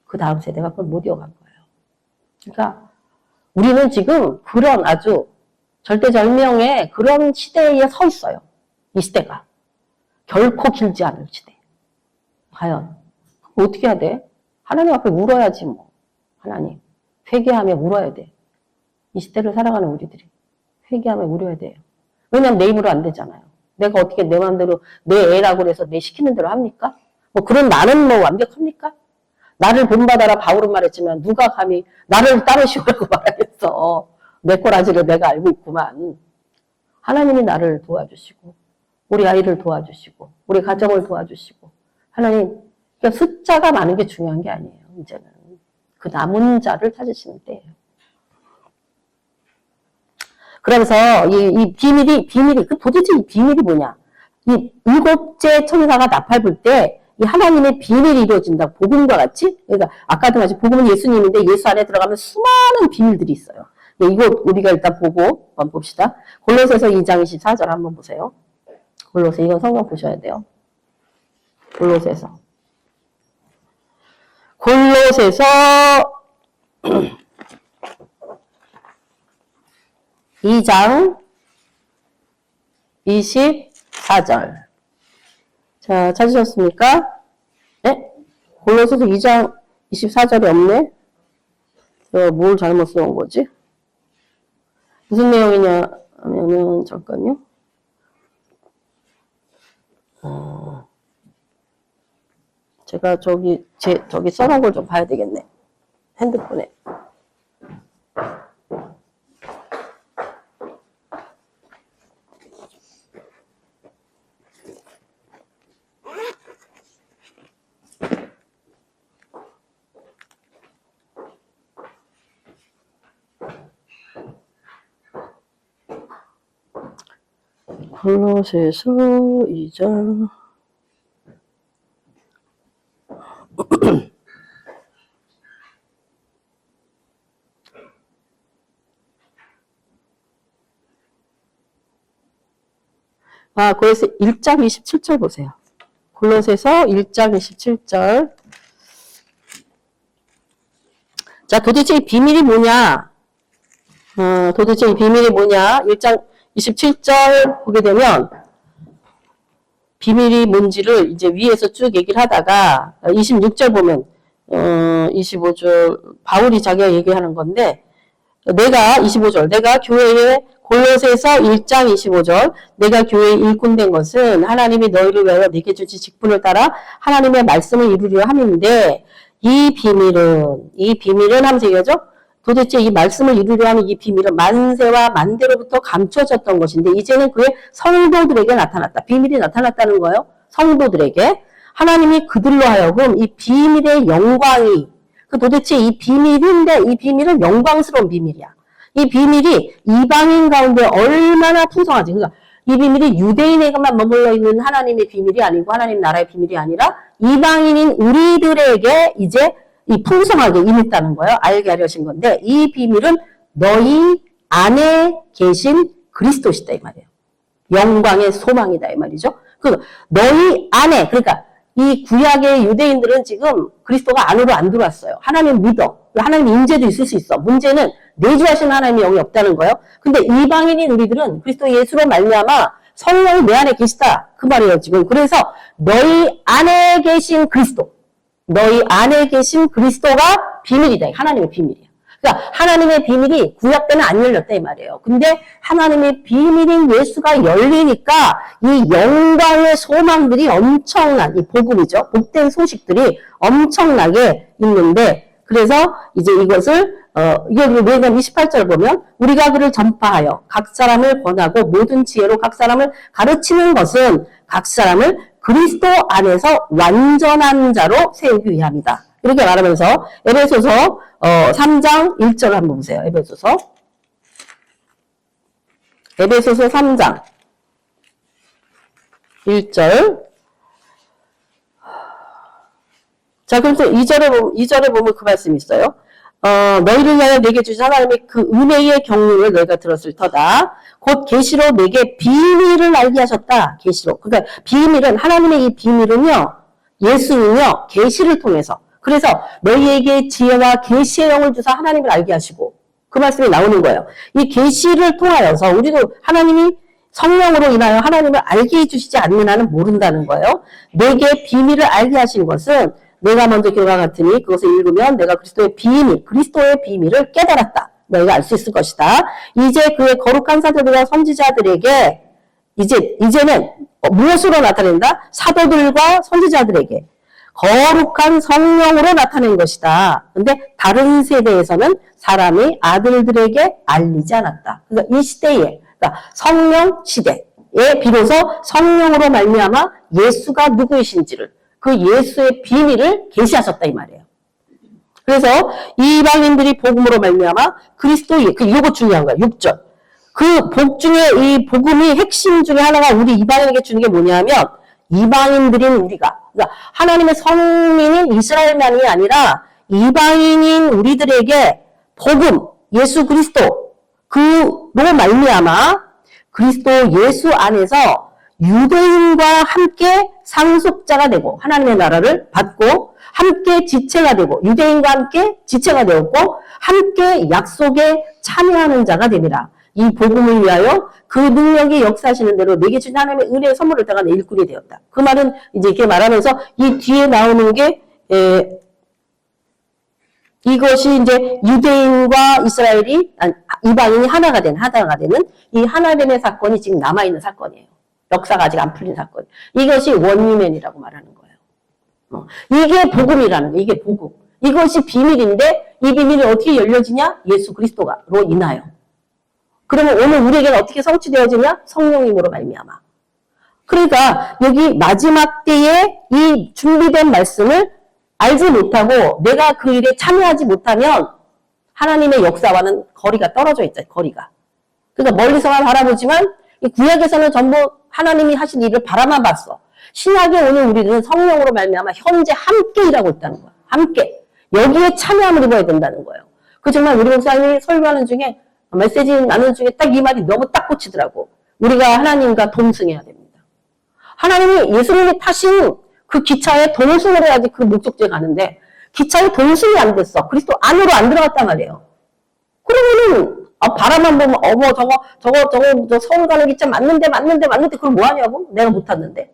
그 다음 세대가 그걸 못 이어간 거예요. 그러니까 우리는 지금 그런 아주 절대절명의 그런 시대에 서 있어요. 이 시대가. 결코 길지 않을 시대. 과연 어떻게 해야 돼? 하나님 앞에 울어야지 뭐. 하나님. 회개하며 울어야 돼. 이 시대를 살아가는 우리들이. 회개하며 울어야 돼요. 왜냐면 내 힘으로 안 되잖아요. 내가 어떻게 내 마음대로 내 애라고 해서 내 시키는 대로 합니까? 뭐 그런 나는 뭐 완벽합니까? 나를 본받아라 바울은 말했지만 누가 감히 나를 따르시오라고 말하겠어. 내 꼬라지를 내가 알고 있구만. 하나님이 나를 도와주시고 우리 아이를 도와주시고 우리 가정을 도와주시고 하나님 그러니까 숫자가 많은 게 중요한 게 아니에요. 이제는 그 남은 자를 찾으시는 때예요. 그래서 이 비밀이 그 도대체 이 비밀이 뭐냐? 이 일곱째 천사가 나팔 불 때 이 하나님의 비밀이 이루어진다. 복음과 같이. 그러니까 아까도 마치 복음은 예수님인데 예수 안에 들어가면 수많은 비밀들이 있어요. 이거 우리가 일단 보고 한번 봅시다. 골로새서 2장 24절 한번 보세요. 골로새 이건 성경 보셔야 돼요. 골로새서 2장 24절. 자, 찾으셨습니까? 네? 골로새서 2장 24절이 없네? 뭘 잘못 써온 거지? 무슨 내용이냐 하면은, 잠깐요. 제가 저기 써놓은 걸 좀 봐야 되겠네. 핸드폰에. 골로새서 2장 골로새 1장 27절 보세요. 골로새서 1장 27절. 자, 도대체 이 비밀이 뭐냐? 도대체 이 비밀이 뭐냐? 1장 27절 보게 되면 비밀이 뭔지를 이제 위에서 쭉 얘기를 하다가 26절 보면 25절 바울이 자기가 얘기하는 건데 내가 25절 내가 교회에 골로새서 1장 25절 내가 교회에 일꾼 된 것은 하나님이 너희를 위하여 내게 주신 직분을 따라 하나님의 말씀을 이루려 함인데 이 비밀은 하면서 얘기하죠. 도대체 이 말씀을 이루려 하는 이 비밀은 만세와 만대로부터 감춰졌던 것인데 이제는 그의 성도들에게 나타났다. 비밀이 나타났다는 거예요. 성도들에게. 하나님이 그들로 하여금 이 비밀의 영광이 도대체 이 비밀인데 이 비밀은 영광스러운 비밀이야. 이 비밀이 이방인 가운데 얼마나 풍성하지. 그러니까 이 비밀이 유대인에게만 머물러 있는 하나님의 비밀이 아니고 하나님 나라의 비밀이 아니라 이방인인 우리들에게 이제 이 풍성하게 임했다는 거예요. 알게 하려신 건데 이 비밀은 너희 안에 계신 그리스도시다 이 말이에요. 영광의 소망이다 이 말이죠. 너희 안에 그러니까 이 구약의 유대인들은 지금 그리스도가 안으로 안 들어왔어요. 하나님 믿어. 하나님 임재도 있을 수 있어. 문제는 내주하신 하나님의 영이 없다는 거예요. 근데 이방인인 우리들은 그리스도 예수로 말미암아 성령이 내 안에 계시다. 그 말이에요 지금. 그래서 너희 안에 계신 그리스도. 너희 안에 계신 그리스도가 비밀이다. 하나님의 비밀이야. 그러니까 하나님의 비밀이 구약 때는 안 열렸다 이 말이에요. 근데 하나님의 비밀인 예수가 열리니까 이 영광의 소망들이 엄청난 이 복음이죠. 복된 소식들이 엄청나게 있는데 그래서 이제 이것을 이게 왜냐면 28절 보면 우리가 그를 전파하여 각 사람을 권하고 모든 지혜로 각 사람을 가르치는 것은 각 사람을 그리스도 안에서 완전한 자로 세우기 위함이다. 이렇게 말하면서 에베소서 3장 1절 한번 보세요. 에베소서 3장 1절. 자, 그래서 2절에 보면 그 말씀이 있어요. 너희를 위하여 내게 주신 하나님의 그 은혜의 경륜을 너희가 들었을 터다. 곧 계시로 내게 비밀을 알게 하셨다. 계시로. 그러니까 비밀은 하나님의 이 비밀은요. 예수는요. 계시를 통해서. 그래서 너희에게 지혜와 계시의 영을 주사 하나님을 알게 하시고 그 말씀이 나오는 거예요. 이 계시를 통하여서 우리도 하나님이 성령으로 인하여 하나님을 알게 해주시지 않는 한은 모른다는 거예요. 내게 비밀을 알게 하신 것은 내가 먼저 기록과 같으니 그것을 읽으면 내가 그리스도의 비밀을 깨달았다. 너희가 알 수 있을 것이다. 이제 그의 거룩한 사도들과 선지자들에게 이제는 무엇으로 나타낸다? 사도들과 선지자들에게 거룩한 성령으로 나타낸 것이다. 근데 다른 세대에서는 사람의 아들들에게 알리지 않았다. 그러니까 이 시대에 그러니까 성령 시대에 비로소 성령으로 말미암아 예수가 누구이신지를 그 예수의 비밀을 계시하셨다 이 말이에요. 그래서 이방인들이 복음으로 말미암아 그리스도의 이거 중요한 거야. 6절. 그 복 중에 이 복음이 핵심 중에 하나가 우리 이방인에게 주는 게 뭐냐면 이방인들인 우리가 그러니까 하나님의 성민인 이스라엘만이 아니라 이방인인 우리들에게 복음 예수 그리스도 그로 말미암아 그리스도 예수 안에서 유대인과 함께 상속자가 되고 하나님의 나라를 받고 함께 지체가 되고 유대인과 함께 지체가 되었고 함께 약속에 참여하는 자가 됩니다. 이 복음을 위하여 그 능력이 역사하시는 대로 내게 주신 하나님의 은혜의 선물을 당한 일꾼이 되었다. 그 말은 이제 이렇게 말하면서 이 뒤에 나오는 게 이것이 이제 유대인과 이스라엘이 이방인이 하나가 되는 이 하나됨의 사건이 지금 남아있는 사건이에요. 역사가 아직 안 풀린 사건. 이것이 원유맨이라고 말하는 거예요. 이게 복음이라는 거예요. 이게 복음. 이것이 비밀인데 이 비밀이 어떻게 열려지냐? 예수 그리스도로 인하여. 그러면 오늘 우리에게는 어떻게 성취되어지냐? 성령님으로 말미암아. 그러니까 여기 마지막 때에 이 준비된 말씀을 알지 못하고 내가 그 일에 참여하지 못하면 하나님의 역사와는 거리가 떨어져 있죠. 거리가. 그러니까 멀리서만 바라보지만 이 구약에서는 전부 하나님이 하신 일을 바라만 봤어. 신약에 오늘 우리는 성령으로 말미암아 현재 함께 일하고 있다는 거야. 함께. 여기에 참여함을 입어야 된다는 거예요. 그 정말 우리 목사님이 설교하는 중에 메시지 나누는 중에 딱 이 말이 너무 딱 꽂히더라고. 우리가 하나님과 동승해야 됩니다. 하나님이 예수님이 타신 그 기차에 동승을 해야지 그 목적지에 가는데 기차에 동승이 안 됐어. 그리스도 안으로 안 들어갔단 말이에요. 그러면은 바라만 보면 어머 저거 서울 가는 기차 맞는데 그럼 뭐 하냐고? 내가 못 탔는데.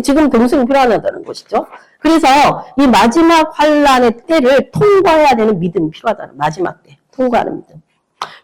지금 동승이 필요하다는 것이죠. 그래서 이 마지막 환란의 때를 통과해야 되는 믿음이 필요하다는 마지막 때 통과하는 믿음.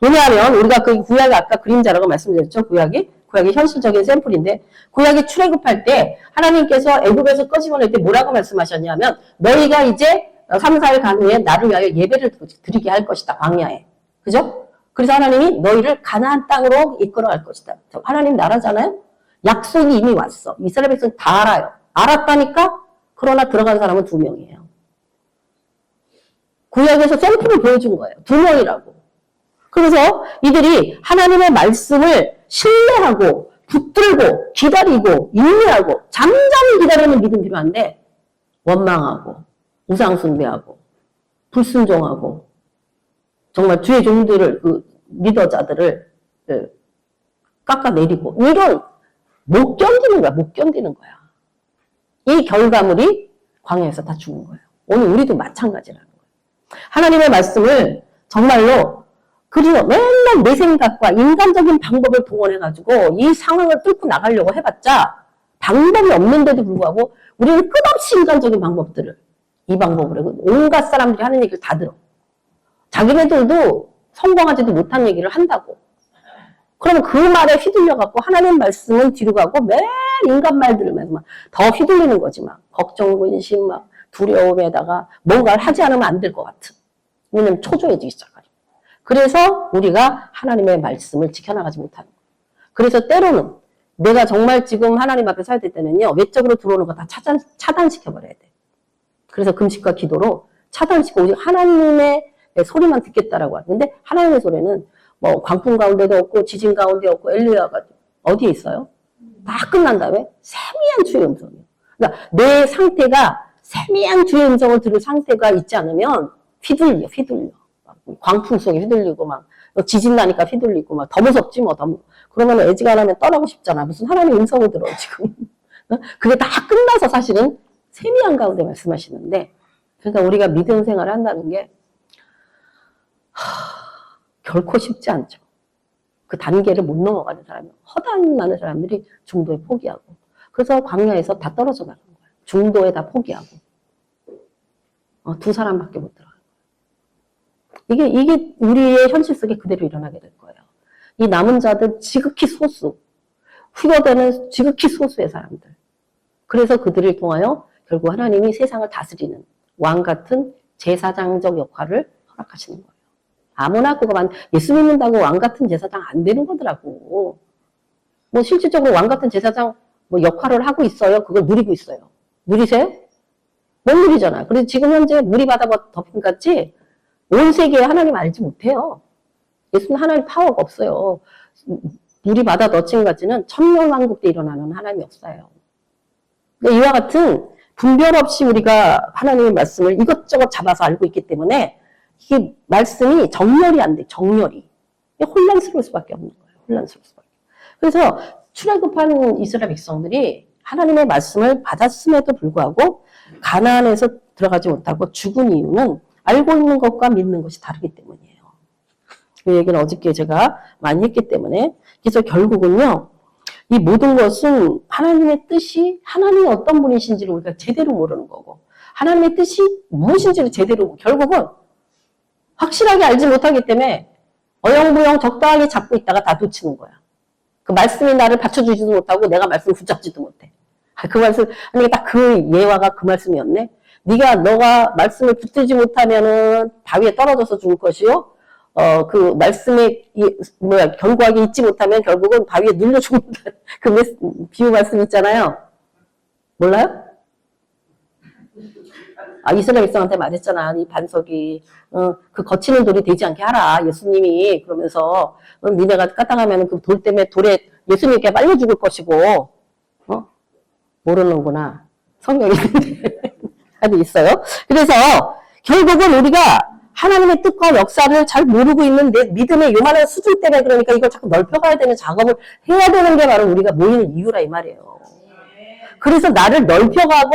왜냐하면 우리가 그 구약이 아까 그림자라고 말씀드렸죠. 구약이 현실적인 샘플인데 구약이 출애굽할 때 하나님께서 애굽에서 꺼집어낼 때 뭐라고 말씀하셨냐면 너희가 이제 3, 4일 간 후에 나를 위하여 예배를 드리게 할 것이다. 광야에. 그죠? 그래서 하나님이 너희를 가나안 땅으로 이끌어갈 것이다. 하나님 나라잖아요. 약속이 이미 왔어. 이스라엘 백성 다 알아요. 알았다니까? 그러나 들어간 사람은 2명이에요. 구약에서 샘플을 보여준 거예요. 2명이라고. 그래서 이들이 하나님의 말씀을 신뢰하고 붙들고 기다리고 인내하고 잠잠히 기다리는 믿음 필요한데 원망하고 우상숭배하고 불순종하고 정말 주의 종들을 그 리더자들을 깎아내리고 이런 못 견디는 거야. 이 결과물이 광야에서 다 죽은 거예요. 오늘 우리도 마찬가지라는 거예요. 하나님의 말씀을 정말로 그리고 맨날 내 생각과 인간적인 방법을 동원해가지고 이 상황을 뚫고 나가려고 해봤자 방법이 없는데도 불구하고 우리는 끝없이 인간적인 방법들을 이 방법으로 온갖 사람들이 하는 얘기를 다 들어. 자기네들도 성공하지도 못한 얘기를 한다고. 그러면 그 말에 휘둘려갖고 하나님 말씀은 뒤로 가고 매일 인간 말 들으면서 막 더 휘둘리는 거지 막. 걱정, 근심, 막 두려움에다가 뭔가를 하지 않으면 안 될 것 같은. 왜냐면 초조해지기 시작하죠. 그래서 우리가 하나님의 말씀을 지켜나가지 못하는 거예요. 그래서 때로는 내가 정말 지금 하나님 앞에 살 때는요. 외적으로 들어오는 거 다 차단시켜버려야 돼. 그래서 금식과 기도로 차단시키고 오직 하나님의 소리만 듣겠다라고 하는데 하나님의 소리는 뭐 광풍 가운데도 없고 지진 가운데 없고 엘리야가 어디에 있어요? 다 끝난 다음에 세미한 주의 음성이에요. 그러니까 내 상태가 세미한 주의 음성을 들을 상태가 있지 않으면 휘둘려. 광풍 속에 휘둘리고 막 지진 나니까 휘둘리고 막 더 무섭지 뭐 더. 그러면 애지간하면 떠나고 싶잖아. 무슨 하나님의 음성을 들어 지금. 그게 다 끝나서 사실은 세미한 가운데 말씀하시는데 그러니까 우리가 믿음 생활을 한다는 게 결코 쉽지 않죠. 그 단계를 못 넘어가는 사람이 허단 많은 사람들이 중도에 포기하고 그래서 광야에서 다 떨어져 나간 거예요. 중도에 다 포기하고 2사람밖에 못 들어가요. 이게 우리의 현실 속에 그대로 일어나게 될 거예요. 이 남은 자들 지극히 소수, 후벼되는 지극히 소수의 사람들. 그래서 그들을 통하여 결국 하나님이 세상을 다스리는 왕 같은 제사장적 역할을 허락하시는 거예요. 아무나 예수 믿는다고 왕 같은 제사장 안 되는 거더라고. 뭐 실질적으로 왕 같은 제사장 뭐 역할을 하고 있어요. 그걸 누리고 있어요. 누리세요? 못 누리잖아요. 그래서 지금 현재 물이 바다 덮인 같이 온 세계에 하나님 알지 못해요. 예수는 하나님 파워가 없어요. 물이 바다 덮인 같이는 천년왕국 때 일어나는 하나님의 역사예요. 그러니까 이와 같은 분별 없이 우리가 하나님의 말씀을 이것저것 잡아서 알고 있기 때문에 이게 말씀이 정렬이 안 돼. 정렬이. 혼란스러울 수밖에 없는 거예요. 혼란스러울 수밖에. 그래서 출애굽한 이스라엘 백성들이 하나님의 말씀을 받았음에도 불구하고 가나안에서 들어가지 못하고 죽은 이유는 알고 있는 것과 믿는 것이 다르기 때문이에요. 그 얘기는 어저께 제가 많이 했기 때문에. 그래서 결국은요, 이 모든 것은 하나님의 뜻이, 하나님이 어떤 분이신지를 우리가 제대로 모르는 거고, 하나님의 뜻이 무엇인지를 제대로, 결국은 확실하게 알지 못하기 때문에 어영부영 적당하게 잡고 있다가 다 놓치는 거야. 그 말씀이 나를 받쳐주지도 못하고 내가 말씀을 붙잡지도 못해. 그 말씀, 아니, 딱 그 예화가 그 말씀이었네. 너가 말씀을 붙들지 못하면은 바위에 떨어져서 죽을 것이요. 그 말씀에, 견고하게 있지 못하면 결국은 바위에 눌려 죽는다. 그 비유 말씀 있잖아요. 몰라요? 이스라엘 백성한테 말했잖아. 이 반석이, 그 거치는 돌이 되지 않게 하라. 예수님이. 그러면서, 니네가 까딱하면 그 돌 때문에 돌에 예수님께 빨려 죽을 것이고, 모르는구나. 성경이 아주 있어요. 그래서, 결국은 우리가 하나님의 뜻과 역사를 잘 모르고 있는 내 믿음의 요만한 수준 때문에 그러니까 이걸 자꾸 넓혀가야 되는 작업을 해야 되는 게 바로 우리가 모이는 이유라 이 말이에요. 그래서 나를 넓혀가고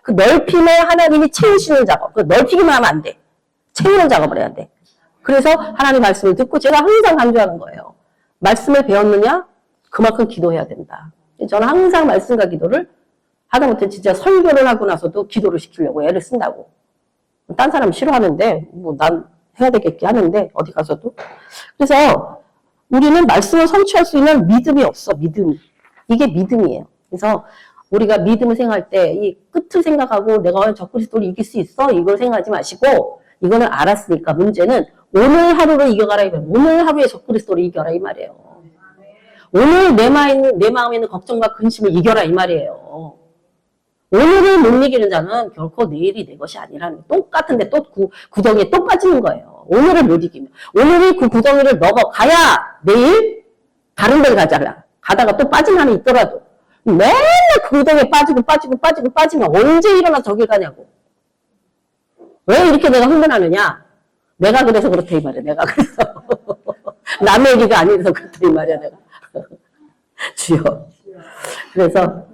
그 넓힘에 하나님이 채우시는 작업. 그 넓히기만 하면 안 돼. 채우는 작업을 해야 돼. 그래서 하나님 말씀을 듣고 제가 항상 강조하는 거예요. 말씀을 배웠느냐? 그만큼 기도해야 된다. 저는 항상 말씀과 기도를 하다못해 진짜 설교를 하고 나서도 기도를 시키려고 애를 쓴다고. 딴 사람 싫어하는데 난 해야 되겠게 하는데 어디 가서도. 그래서 우리는 말씀을 성취할 수 있는 믿음이 없어. 믿음이. 이게 믿음이에요. 그래서 우리가 믿음을 생각할 때 이 끝을 생각하고 내가 적그리스도를 이길 수 있어? 이걸 생각하지 마시고 이거는 알았으니까 문제는 오늘 하루를 이겨가라 이 말이에요. 오늘 하루에 적그리스도를 이겨라 이 말이에요. 오늘 내 마음에 있는 걱정과 근심을 이겨라 이 말이에요. 오늘을 못 이기는 자는 결코 내일이 내 것이 아니라는 똑같은데 또 구덩이에 또 빠지는 거예요. 오늘을 못 이기면. 오늘이 그 구덩이를 넘어가야 내일 다른 데를 가잖아. 가다가 또 빠진 한이 있더라도 맨날 그 구덩이에 빠지면 언제 일어나 저길 가냐고. 왜 이렇게 내가 흥분하느냐? 내가 그래서 그렇다 이 말이야. 내가 그래서 남의 얘기가 아니라서 그렇다 이 말이야. 내가 주여. 그래서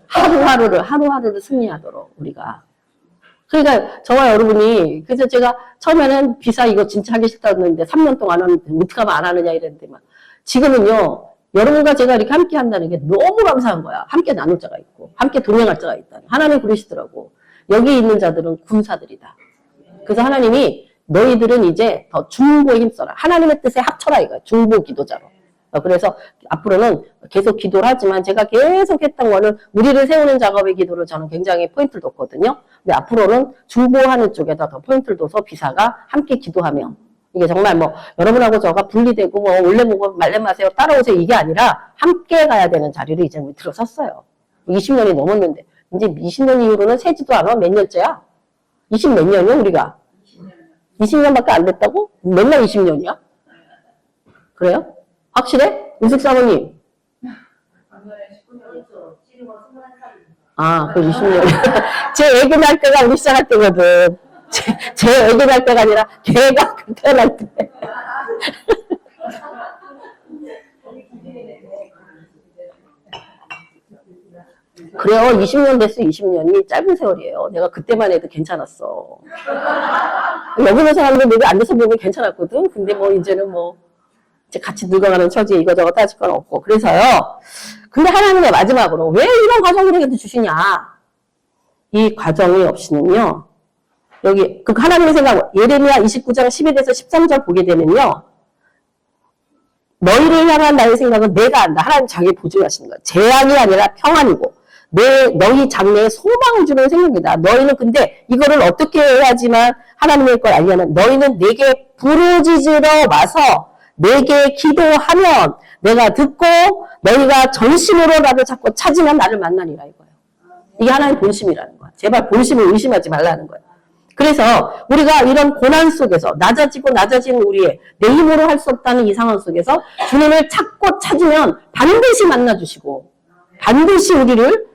하루하루를 승리하도록 우리가. 그러니까 저와 여러분이 그래서 제가 처음에는 비사 이거 진짜 하기 싫다고 했는데 3년 동안은 어떻게 하면 안 하느냐 이랬는데 막 지금은요. 여러분과 제가 이렇게 함께 한다는 게 너무 감사한 거야. 함께 나눌 자가 있고 함께 동행할 자가 있다. 하나님 그러시더라고. 여기 있는 자들은 군사들이다. 그래서 하나님이 너희들은 이제 더 중보에 힘써라. 하나님의 뜻에 합쳐라 이거야. 중보 기도자로. 그래서 앞으로는 계속 기도를 하지만 제가 계속 했던 거는 우리를 세우는 작업의 기도를 저는 굉장히 포인트를 뒀거든요. 근데 앞으로는 중보하는 쪽에다 더 포인트를 둬서 비사가 함께 기도하며 이게 정말 뭐 여러분하고 저가 분리되고 뭐 원래 보고 말래 마세요 따라오세요 이게 아니라 함께 가야 되는 자리를 이제 우리 들어섰어요. 20년이 넘었는데 이제 20년 이후로는 세지도 않아. 몇 년째야? 20 몇 년이요 우리가? 20년밖에 안 됐다고? 맨날 20년이야? 그래요? 확실해? 윤숙 사모님. 그 20년. 제 애기 날 때가 우리 시작할 때거든. 제 애기 날 때가 아니라 걔가 그때 날 때. 그래요. 20년 됐어. 20년이 짧은 세월이에요. 내가 그때만 해도 괜찮았어. 여기 있는 사람들 여기 앉아서 보면 괜찮았거든. 근데 뭐 이제는 뭐 이제 같이 늙어가는 처지에 이거저거 따질 건 없고. 그래서요. 근데 하나님의 마지막으로 왜 이런 과정을 우리에게 주시냐. 이 과정이 없이는요. 여기 그 하나님의 생각 예레미야 29장 12절에서 13절 보게 되면요. 너희를 향한 나의 생각은 내가 안다. 하나님 자기 보증하시는 거야. 재앙이 아니라 평안이고 너희 장래에 소망을 주는 생각이다. 너희는 근데 이거를 어떻게 해야지만 하나님의 걸 알려면 너희는 내게 부르짖으러 와서 내게 기도하면 내가 듣고 너희가 전심으로 나를 찾고 찾으면 나를 만나니라 이거예요. 이게 하나님의 본심이라는 거야. 제발 본심을 의심하지 말라는 거야. 그래서 우리가 이런 고난 속에서 낮아지는 우리의 내 힘으로 할 수 없다는 이 상황 속에서 주님을 찾고 찾으면 반드시 만나주시고 반드시 우리를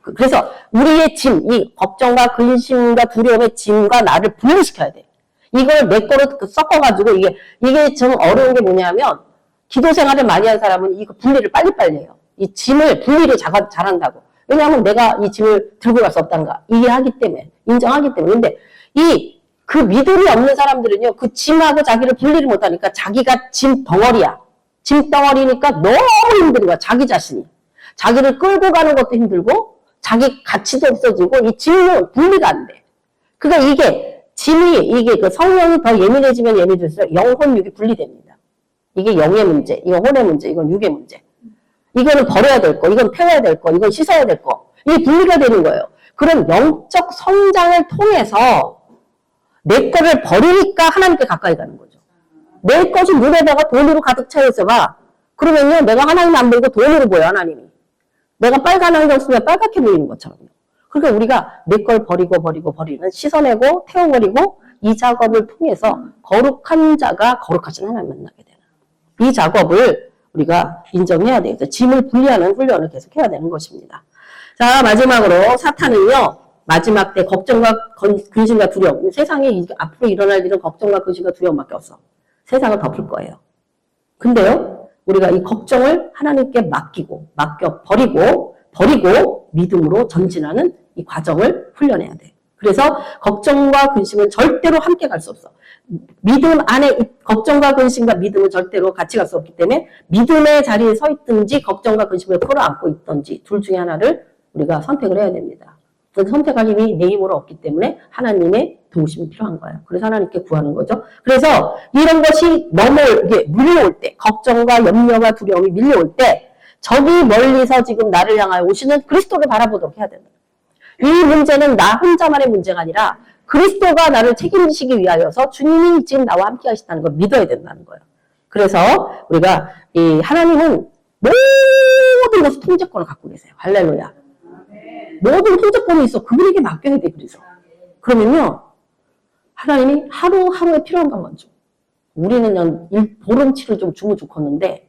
그래서 우리의 짐, 이 걱정과 근심과 두려움의 짐과 나를 분리시켜야 돼. 이걸 내 거로 섞어가지고 이게 좀 어려운 게 뭐냐면 기도 생활을 많이 한 사람은 이거 분리를 빨리빨리 해요. 이 짐을 분리를 잘한다고. 왜냐하면 내가 이 짐을 들고 갈 수 없다는가 이해하기 때문에 인정하기 때문에. 근데 그 믿음이 없는 사람들은요, 그 짐하고 자기를 분리를 못하니까 자기가 짐 덩어리야. 짐 덩어리니까 너무 힘든 거야, 자기 자신이. 자기를 끌고 가는 것도 힘들고, 자기 가치도 없어지고, 이 짐은 분리가 안 돼. 그러니까 이게 그 성령이 더 예민해지면 예민해질수록 영혼, 육이 분리됩니다. 이게 영의 문제, 이건 혼의 문제, 이건 육의 문제. 이거는 버려야 될 거, 이건 태워야 될 거, 이건 씻어야 될 거. 이게 분리가 되는 거예요. 그런 영적 성장을 통해서 내 거를 버리니까 하나님께 가까이 가는 거죠. 내 것이 눈에다가 돈으로 가득 차 있어봐. 그러면요, 내가 하나님 안 보이고 돈으로 보여, 하나님이. 내가 빨간 안경 쓰면 빨갛게 보이는 것처럼요. 그러니까 우리가 내 걸 버리는, 씻어내고 태워버리고 이 작업을 통해서 거룩한 자가 거룩하신 하나님 만나게 되는. 이 작업을 우리가 인정해야 되겠죠. 짐을 분리하는 훈련을 계속 해야 되는 것입니다. 자, 마지막으로 사탄은요, 마지막 때 걱정과 근심과 두려움. 세상에 앞으로 일어날 일은 걱정과 근심과 두려움밖에 없어. 세상을 덮을 거예요. 근데요, 우리가 이 걱정을 하나님께 버리고 믿음으로 전진하는 이 과정을 훈련해야 돼. 그래서 걱정과 근심은 절대로 함께 갈 수 없어. 믿음 안에 걱정과 근심과 믿음은 절대로 같이 갈 수 없기 때문에 믿음의 자리에 서 있든지 걱정과 근심을 끌어안고 있든지 둘 중에 하나를 우리가 선택을 해야 됩니다. 그 선택할 힘이 내 힘으로 없기 때문에 하나님의 도우심이 필요한 거예요. 그래서 하나님께 구하는 거죠. 그래서 이런 것이 밀려올 때, 걱정과 염려와 두려움이 밀려올 때 저기 멀리서 지금 나를 향하여 오시는 그리스도를 바라보도록 해야 된다. 이 문제는 나 혼자만의 문제가 아니라 그리스도가 나를 책임지시기 위하여서 주님이 지금 나와 함께 하시다는 걸 믿어야 된다는 거예요. 그래서 우리가 이 하나님은 모든 것을 통제권을 갖고 계세요. 할렐루야. 모든 통제권이 있어. 그분에게 맡겨야 돼. 그래서 그러면요, 하나님이 하루하루에 필요한 것만 줘. 우리는 보름치를 좀 주면 좋겠는데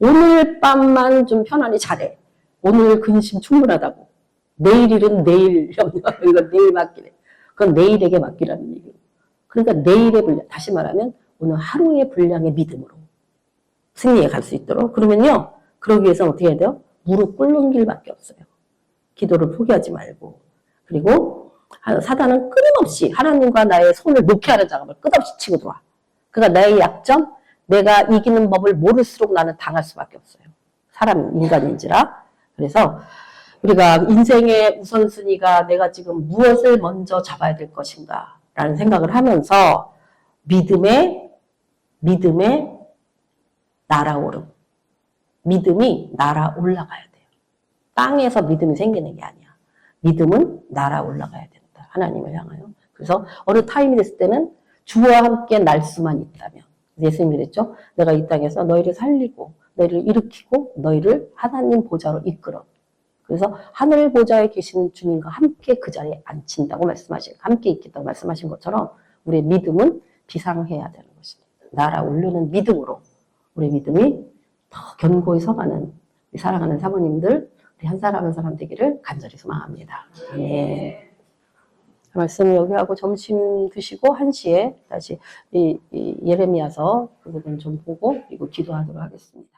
오늘 밤만 좀 편안히 잘해. 오늘 근심 충분하다고. 내일 일은 내일 염려하고 이건 내일 맡기래. 그건 내일에게 맡기라는 얘기예요. 그러니까 내일의 분량, 다시 말하면 오늘 하루의 분량의 믿음으로 승리에 갈 수 있도록. 그러면요, 그러기 위해서 어떻게 해야 돼요? 무릎 꿇는 길밖에 없어요. 기도를 포기하지 말고. 그리고 사단은 끊임없이 하나님과 나의 손을 놓게 하는 작업을 끝없이 치고 들어와. 그러니까 나의 약점, 내가 이기는 법을 모를수록 나는 당할 수밖에 없어요. 인간인지라. 그래서 우리가 인생의 우선순위가 내가 지금 무엇을 먼저 잡아야 될 것인가 라는 생각을 하면서 믿음의 날아오름. 믿음이 날아 올라가야 돼요. 땅에서 믿음이 생기는 게 아니야. 믿음은 날아 올라가야 된다. 하나님을 향하여. 그래서 어느 타임이 됐을 때는 주와 함께 날 수만 있다면. 예수님이 그랬죠. 내가 이 땅에서 너희를 살리고 너희를 일으키고 너희를 하나님 보좌로 이끌어. 그래서 하늘 보좌에 계신 주님과 함께 그 자리에 앉힌다고 함께 있겠다고 말씀하신 것처럼 우리의 믿음은 비상해야 되는 것입니다. 날아오르는 믿음으로 우리의 믿음이 더 견고히 서가는 우리 사랑하는 사모님들, 우리 한 사람 한 사람 되기를 간절히 소망합니다. 네. 말씀 여기 하고 점심 드시고 1시에 다시 이 예레미야서 그 부분 좀 보고 그리고 기도하도록 하겠습니다.